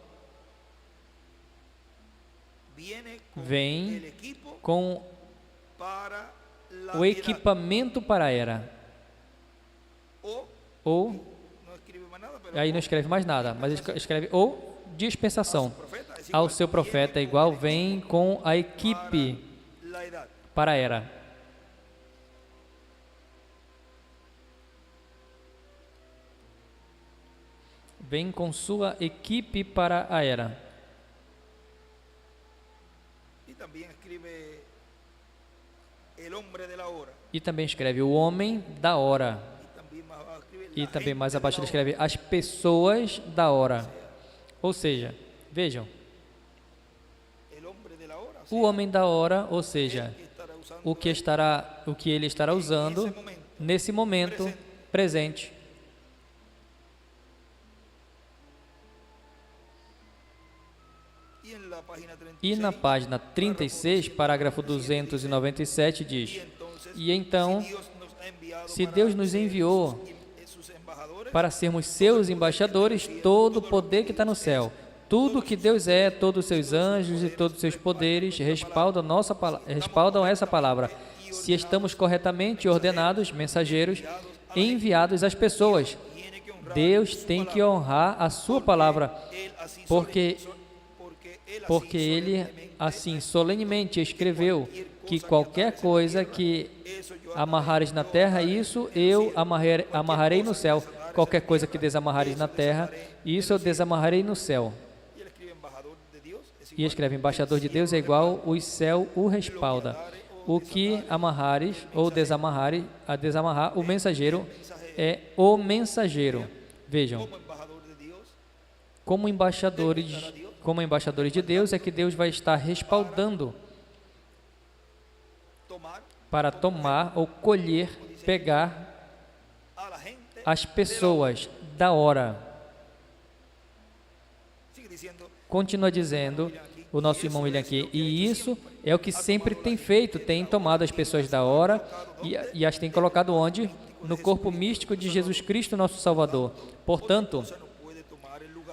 vem com o equipamento para a era. Ou, aí não escreve mais nada, mas escreve ou dispensação. Ao seu profeta é igual, vem com a equipe para a era. Vem com sua equipe para a era. E também escreve o homem da hora. E também mais abaixo ele escreve as pessoas da hora. Ou seja, vejam, o homem da hora, ou seja, o que ele estará usando nesse momento presente. E na página 36, parágrafo 297 diz: e então, se Deus nos enviou para sermos seus embaixadores, todo o poder que está no céu, tudo que Deus é, todos os seus anjos e todos os seus poderes respaldam essa palavra. Se estamos corretamente ordenados, mensageiros, enviados às pessoas, Deus tem que honrar a sua palavra, porque Ele, assim, solenemente escreveu que qualquer coisa que amarrares na terra, isso eu amarrarei no céu. Qualquer coisa que desamarrares na terra, isso eu desamarrarei no céu. E escreve: embaixador de Deus é igual, o céu o respalda. O que amarrares ou desamarrares, a desamarrar, o mensageiro é o mensageiro. Vejam, como embaixadores de Deus, é que Deus vai estar respaldando para tomar ou colher, pegar as pessoas da hora. Continua dizendo o nosso irmão William aqui, e isso é o que sempre tem feito, tem tomado as pessoas da hora e as tem colocado onde? No corpo místico de Jesus Cristo, nosso Salvador. Portanto,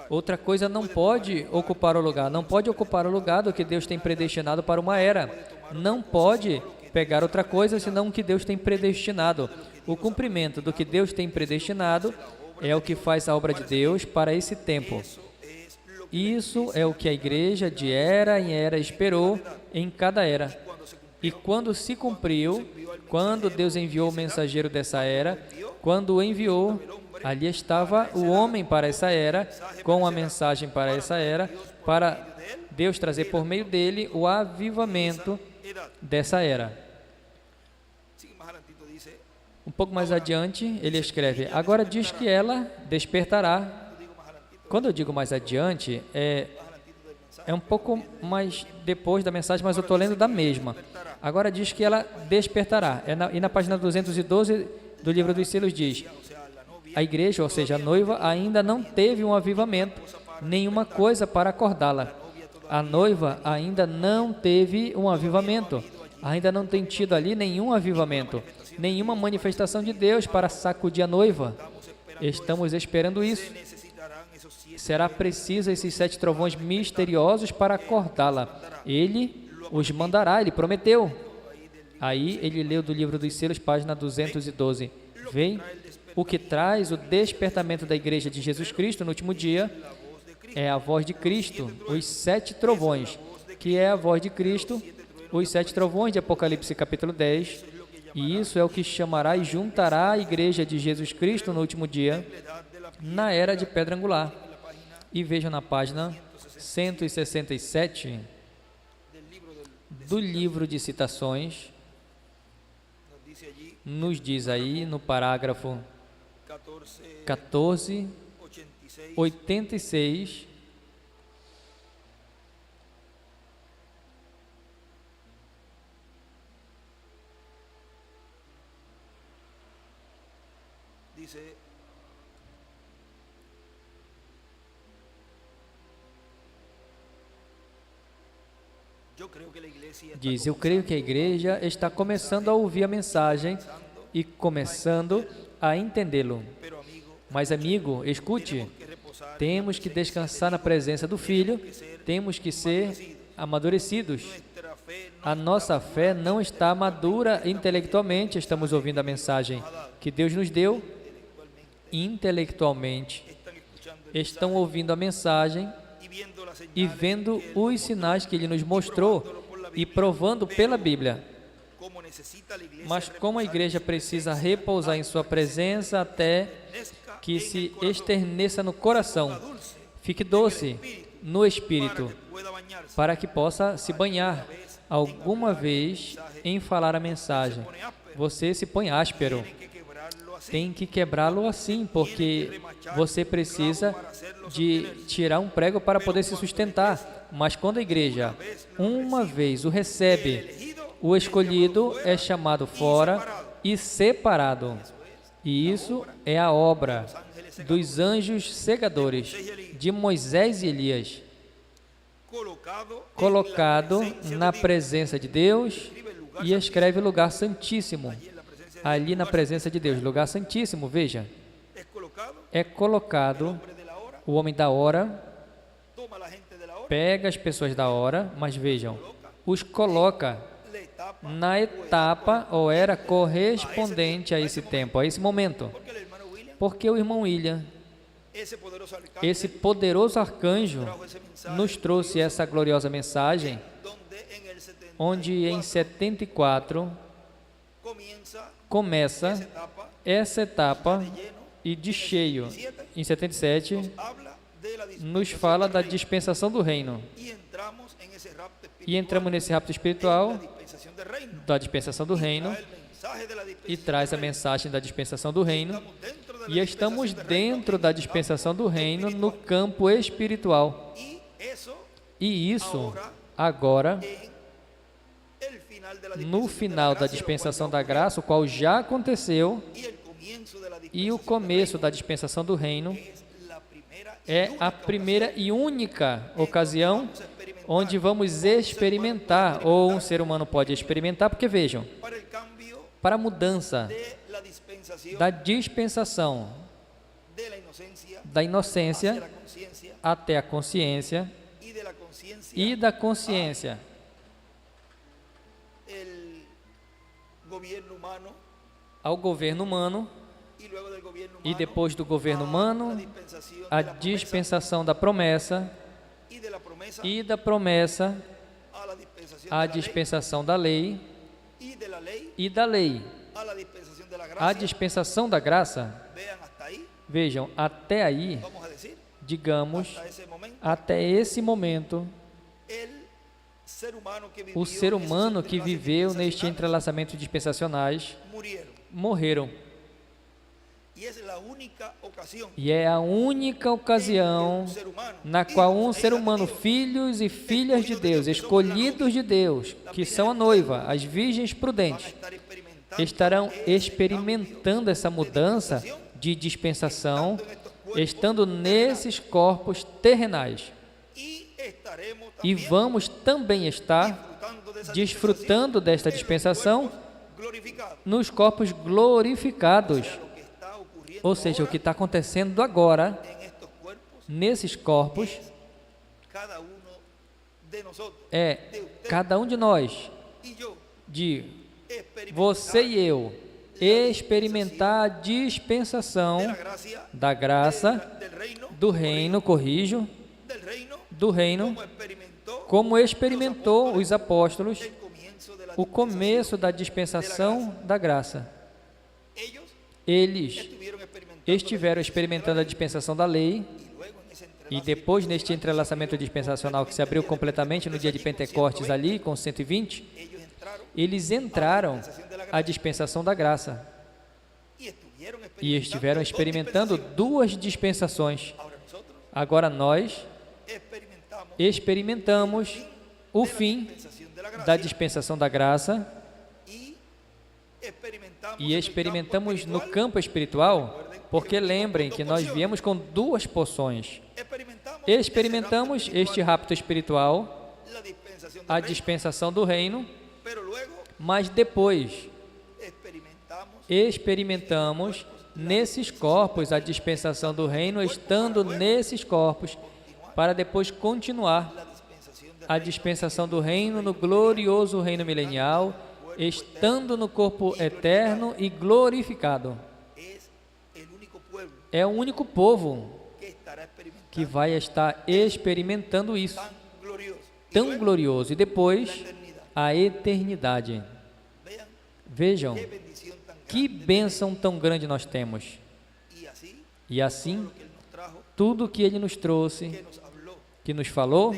outra coisa não pode ocupar o lugar, não pode ocupar o lugar do que Deus tem predestinado para uma era. Não pode pegar outra coisa senão o que Deus tem predestinado. O cumprimento do que Deus tem predestinado é o que faz a obra de Deus para esse tempo. Isso é o que a igreja de era em era esperou em cada era. E quando se cumpriu, quando Deus enviou o mensageiro dessa era, quando o enviou, ali estava o homem para essa era, com a mensagem para essa era, para Deus trazer por meio dele o avivamento dessa era. Um pouco mais adiante, ele escreve: agora diz que ela despertará. Quando eu digo mais adiante, é um pouco mais depois da mensagem, mas eu estou lendo da mesma. Agora diz que ela despertará. E na página 212 do Livro dos Selos diz: a igreja, ou seja, a noiva, ainda não teve um avivamento, nenhuma coisa para acordá-la. A noiva ainda não teve um avivamento, ainda não tem tido ali nenhum avivamento, nenhuma manifestação de Deus para sacudir a noiva. Estamos esperando isso. Será preciso esses 7 trovões misteriosos para acordá-la. Ele os mandará, ele prometeu. Aí ele leu do Livro dos Selos, página 212. Vem o que traz o despertamento da igreja de Jesus Cristo no último dia é a voz de Cristo, os 7 trovões, que é a voz de Cristo, os 7 trovões de Apocalipse capítulo 10, e isso é o que chamará e juntará a igreja de Jesus Cristo no último dia, na era de pedra angular. E vejam na página 167 do livro de citações, nos diz aí no parágrafo 1486, diz: eu creio que a igreja está começando a ouvir a mensagem e começando a entendê-lo. Mas, amigo, escute, temos que descansar na presença do Filho, temos que ser amadurecidos. A nossa fé não está madura intelectualmente, estamos ouvindo a mensagem que Deus nos deu, intelectualmente. Estão ouvindo a mensagem e vendo os sinais que Ele nos mostrou e provando pela Bíblia. Mas como a igreja precisa repousar em sua presença até que se esterneça no coração, fique doce no espírito, para que possa se banhar alguma vez em falar a mensagem. Você se põe áspero, tem que quebrá-lo assim, porque você precisa de tirar um prego para poder se sustentar. Mas quando a igreja, uma vez o recebe, o escolhido é chamado fora e separado. E isso é a obra dos anjos segadores, de Moisés e Elias, colocado na presença de Deus e escreve lugar santíssimo. Ali na presença de Deus, lugar santíssimo, veja, é colocado o homem da hora, pega as pessoas da hora, mas vejam, os coloca na etapa ou era correspondente a esse tempo, a esse momento. Porque o irmão William, esse poderoso arcanjo, nos trouxe essa gloriosa mensagem, onde em 74 começa essa etapa e de cheio. Em 77 nos fala da dispensação do reino. E entramos nesse rapto espiritual da dispensação do reino e traz a mensagem da dispensação do reino. E estamos dentro da dispensação do reino no campo espiritual. E isso, agora, no final da dispensação da graça, o qual já aconteceu, e o começo da dispensação do reino, é a primeira e única ocasião onde vamos experimentar, ou um ser humano pode experimentar, porque vejam, para a mudança da dispensação da inocência até a consciência e da consciência ao governo humano e depois do governo humano a dispensação da promessa e da promessa a dispensação da lei e da lei a dispensação da graça. Vejam, até aí, digamos, até esse momento, o ser humano que viveu neste entrelaçamento dispensacionais morreram. E é a única ocasião na qual um ser humano, filhos e filhas de Deus, escolhidos de Deus, que são a noiva, as virgens prudentes, estarão experimentando essa mudança de dispensação, estando nesses corpos terrenais. E vamos também estar desfrutando desta dispensação nos corpos glorificados. Ou seja, o que está acontecendo agora, nesses corpos, é cada um de nós, de você e eu, experimentar a dispensação da graça, do reino, corrijo, do reino, como experimentou os apóstolos o começo da dispensação da graça. Eles estiveram experimentando a dispensação da lei, e depois, neste entrelaçamento dispensacional que se abriu completamente no dia de Pentecostes ali, com 120, eles entraram a dispensação da graça e estiveram experimentando duas dispensações. Agora nós experimentamos o fim da dispensação da graça e experimentamos no campo espiritual, porque lembrem que nós viemos com duas porções. Experimentamos este rapto espiritual, a dispensação do reino, mas depois experimentamos nesses corpos a dispensação do reino, estando nesses corpos, para depois continuar a dispensação do reino no glorioso reino milenial, estando no corpo eterno e glorificado. É o único povo que vai estar experimentando isso, tão glorioso. E depois, a eternidade. Vejam, que bênção tão grande nós temos. E assim, tudo que Ele nos trouxe, que nos falou,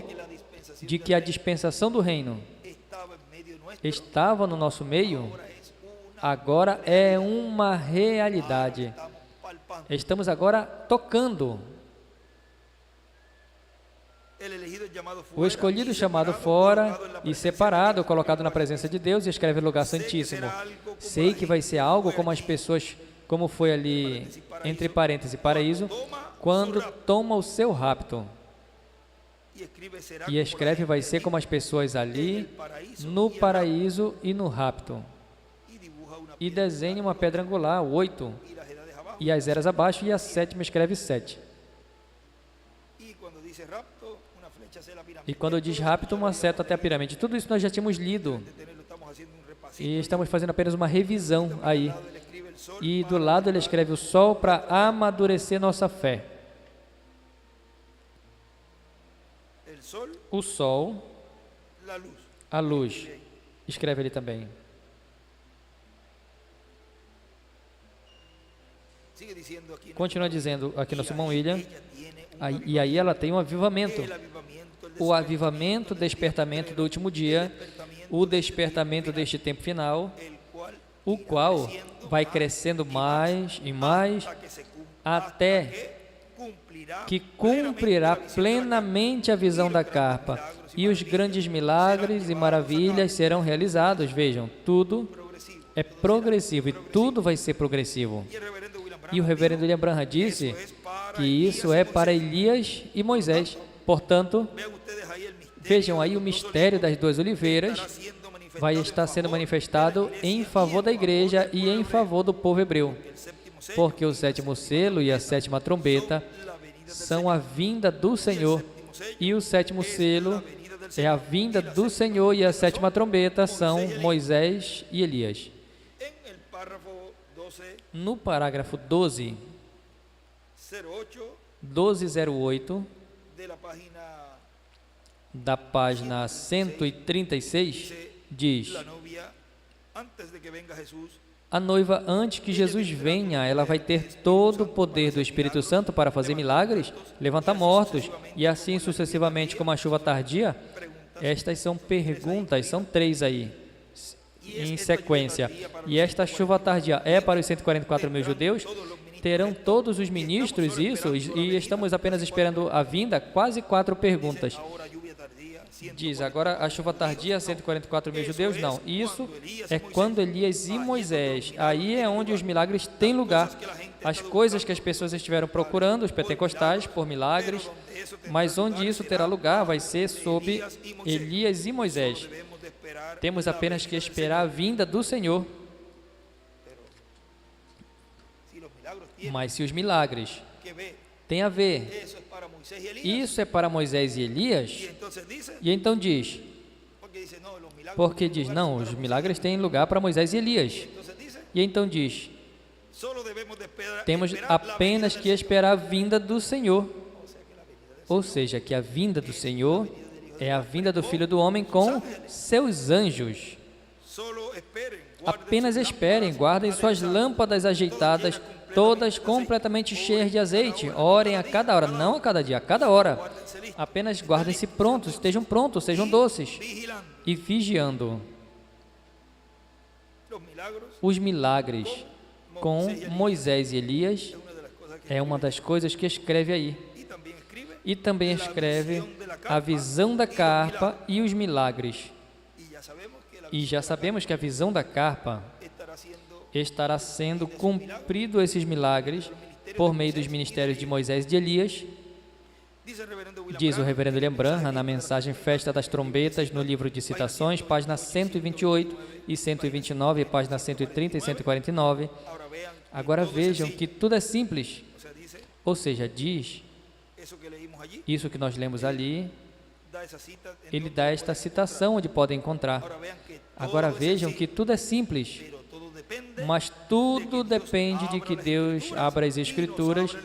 de que a dispensação do reino estava no nosso meio, agora é uma realidade. Estamos agora tocando. O escolhido chamado fora e separado, colocado na presença de Deus, e escreve lugar santíssimo. Sei que vai ser algo como as pessoas, como foi ali, entre parênteses, paraíso, quando toma o seu rapto. E escreve vai ser como as pessoas ali, no paraíso e no rapto. E desenha uma pedra angular, 8, e as eras abaixo, e a sétima escreve 7. E quando diz rapto, uma seta até a pirâmide. Tudo isso nós já tínhamos lido. E estamos fazendo apenas uma revisão aí. E do lado ele escreve o sol para amadurecer nossa fé. O sol, a luz. Escreve ali também. Continua dizendo aqui no Simão William. E aí ela tem um avivamento. O avivamento, despertamento do último dia, o despertamento deste tempo final, o qual vai crescendo mais e mais até que cumprirá plenamente a visão da carpa e os grandes milagres e maravilhas serão realizados. Vejam, tudo é progressivo e tudo vai ser progressivo. E o reverendo William Branham disse que isso é para Elias e Moisés. Portanto, vejam aí o mistério das duas oliveiras vai estar sendo manifestado em favor da igreja e em favor do povo hebreu. Porque o sétimo selo e a sétima trombeta são a vinda do Senhor, e o sétimo selo é a vinda do Senhor, e a sétima trombeta são Moisés e Elias. No parágrafo 1208, da página 136, diz: a noiva, antes que Jesus venha, ela vai ter todo o poder do Espírito Santo para fazer milagres, levantar mortos, e assim sucessivamente como a chuva tardia. Estas são perguntas, são 3 aí, em sequência. E esta chuva tardia é para os 144 mil judeus? Terão todos os ministros isso? E estamos apenas esperando a vinda? Quase 4 perguntas. Diz, agora a chuva tardia, 144 mil judeus? Não, isso é quando Elias e Moisés. Aí é onde os milagres têm lugar. As coisas que as pessoas estiveram procurando, os pentecostais, por milagres, mas onde isso terá lugar vai ser sob Elias e Moisés. Temos apenas que esperar a vinda do Senhor. Mas se os milagres têm a ver, isso é para Moisés e Elias, e então diz, porque diz, não, os milagres têm lugar para Moisés e Elias, e então diz, temos apenas que esperar a vinda do Senhor, ou seja, que a vinda do Senhor é a vinda do Filho do Homem com seus anjos. Apenas esperem, guardem suas lâmpadas ajeitadas, todas completamente cheias de azeite. Orem a cada hora, não a cada dia, a cada hora. Apenas guardem-se prontos, estejam prontos, sejam doces e vigiando. Os milagres com Moisés e Elias é uma das coisas que escreve aí. E também escreve a visão da carpa e os milagres. E já sabemos que a visão da carpa estará sendo cumprido esses milagres por meio dos ministérios de Moisés e de Elias. Diz o reverendo William Branham na mensagem Festa das Trombetas, no livro de citações, página 128 e 129, página 130 e 149. Agora vejam que tudo é simples, ou seja, diz, isso que nós lemos ali, ele dá esta citação onde podem encontrar. Agora vejam que tudo é simples, mas tudo depende de que Deus abra as Escrituras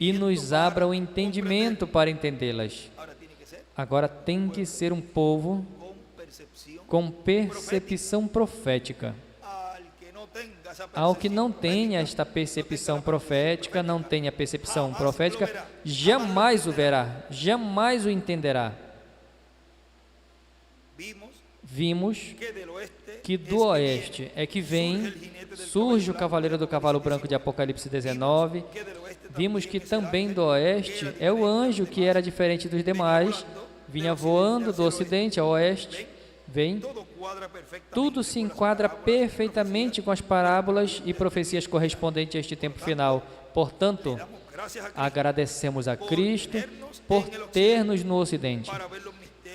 e nos abra o entendimento para entendê-las. Agora tem que ser um povo com percepção profética. Ao que não tenha esta percepção profética, não tenha percepção profética, jamais o verá, jamais o entenderá. Vimos que do oeste é que vem, surge o cavaleiro do cavalo branco de Apocalipse 19. Vimos que também do oeste é o anjo que era diferente dos demais, vinha voando do ocidente ao oeste, vem. Tudo se enquadra perfeitamente com as parábolas e profecias correspondentes a este tempo final. Portanto, agradecemos a Cristo por ter-nos no ocidente,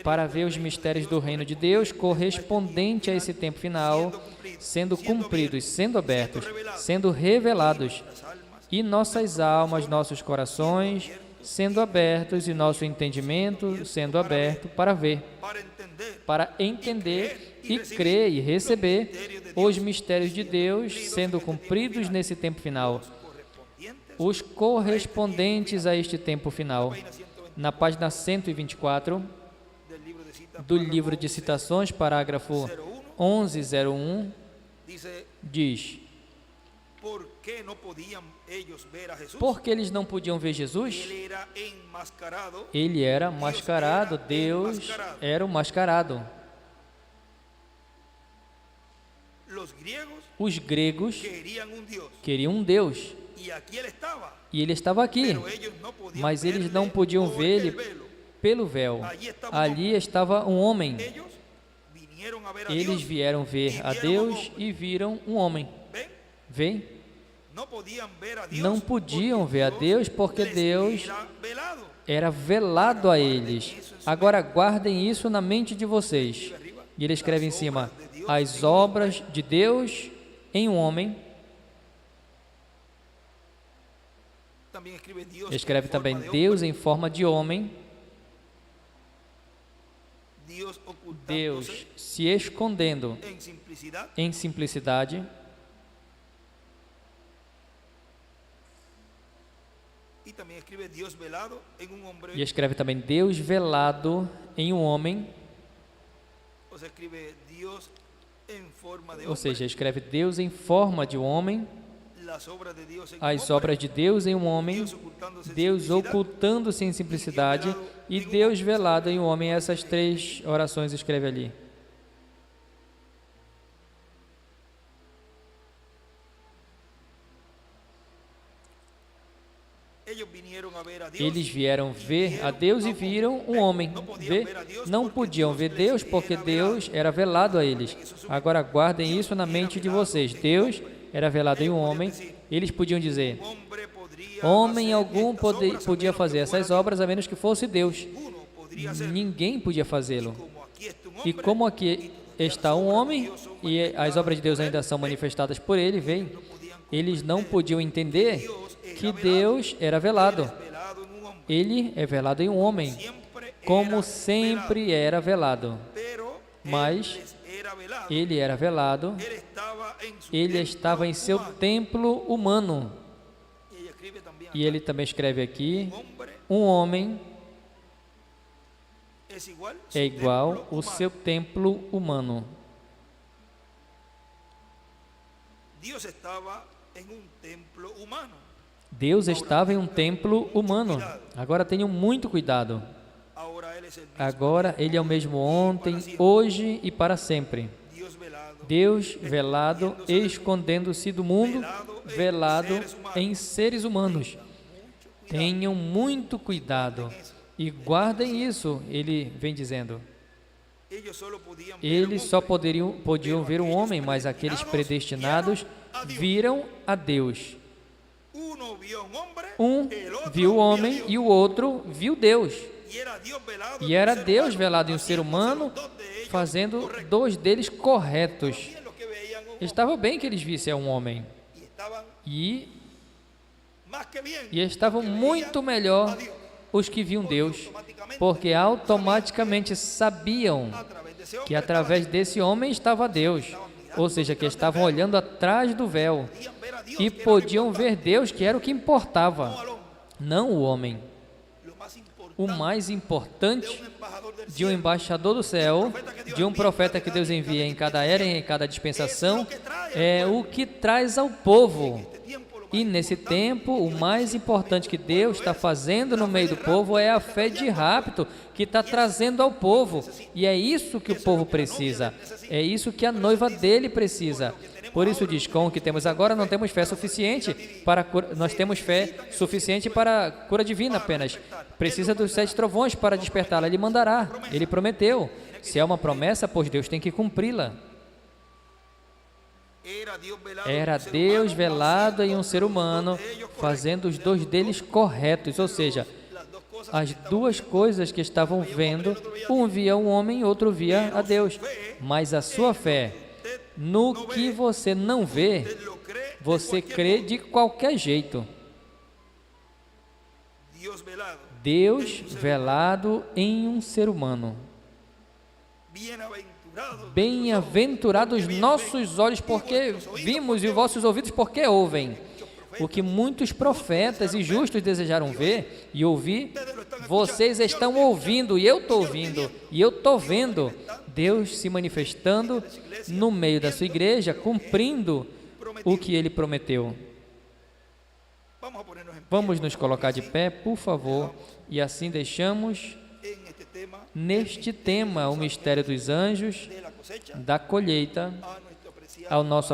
para ver os mistérios do reino de Deus correspondente a esse tempo final, sendo cumpridos, sendo abertos, sendo revelados, e nossas almas, nossos corações, sendo abertos, e nosso entendimento sendo aberto para ver, para entender e crer e receber os mistérios de Deus sendo cumpridos nesse tempo final, os correspondentes a este tempo final. Na página 124 do livro de citações, parágrafo 1101, diz: por que eles não podiam ver Jesus? Ele era mascarado, Deus era o mascarado. Os gregos queriam um Deus, e ele estava aqui, mas eles não podiam ver ele pelo véu. Ali estava um homem. Eles vieram ver a Deus e viram um homem. Vem? Não podiam ver a Deus porque Deus era velado a eles. Agora guardem isso na mente de vocês. E ele escreve em cima: as obras de Deus em um homem. Escreve também Deus em forma de homem. Deus se escondendo em simplicidade. E escreve também Deus velado em um homem. Ou seja, escreve Deus em forma de um homem. as obras de Deus em um homem, Deus ocultando-se em simplicidade e Deus velado em um homem. Essas 3 orações escreve ali. Eles vieram ver a Deus e viram um homem. Não podiam ver Deus porque Deus era velado a eles. Agora guardem isso na mente de vocês. Deus era velado em um homem. Eles podiam dizer: homem algum podia fazer essas obras a menos que fosse Deus. Ninguém podia fazê-lo. E como aqui está um homem e as obras de Deus ainda são manifestadas por ele, veem, eles não podiam entender que Deus era velado. Ele é velado em um homem, como sempre era velado. Mas ele era velado, ele estava em seu templo humano. E ele também escreve aqui: um homem é igual ao seu templo humano. Deus estava em um templo humano. Agora tenham muito cuidado. Agora Ele é o mesmo ontem, hoje e para sempre. Deus velado, escondendo-se do mundo, velado em seres humanos. Tenham muito cuidado e guardem isso, ele vem dizendo. Eles só podiam ver um homem, mas aqueles predestinados viram a Deus. Um viu o homem e o outro viu Deus. E era Deus velado em um ser humano, fazendo 2 deles corretos. Estava bem que eles vissem um homem. E estavam muito melhor os que viam Deus, porque automaticamente sabiam que através desse homem estava Deus. Ou seja, que estavam olhando atrás do véu e podiam ver Deus, que era o que importava, não o homem. O mais importante de um embaixador do céu, de um profeta que Deus envia em cada era e em cada dispensação, é o que traz ao povo. E nesse tempo, o mais importante que Deus está fazendo no meio do povo é a fé de rapto, que está trazendo ao povo. E é isso que o povo precisa. É isso que a noiva dele precisa. Por isso diz, com o que temos agora, não temos fé suficiente para cura, nós temos fé suficiente para cura divina apenas. Precisa dos 7 trovões para despertá-la. Ele mandará, ele prometeu. Se é uma promessa, pois Deus tem que cumpri-la. Era Deus velado em um ser humano, fazendo os 2 deles corretos, ou seja, as 2 coisas que estavam vendo, um via um homem, outro via a Deus. Mas a sua fé, no que você não vê, você crê de qualquer jeito. Deus velado em um ser humano. Bem-aventurados nossos olhos porque vimos e vossos ouvidos porque ouvem. O que muitos profetas e justos desejaram ver e ouvir, vocês estão ouvindo e eu estou ouvindo e eu estou vendo Deus se manifestando no meio da sua igreja, cumprindo o que Ele prometeu. Vamos nos colocar de pé, por favor, e assim deixamos neste tema o mistério dos anjos, da colheita, ao nosso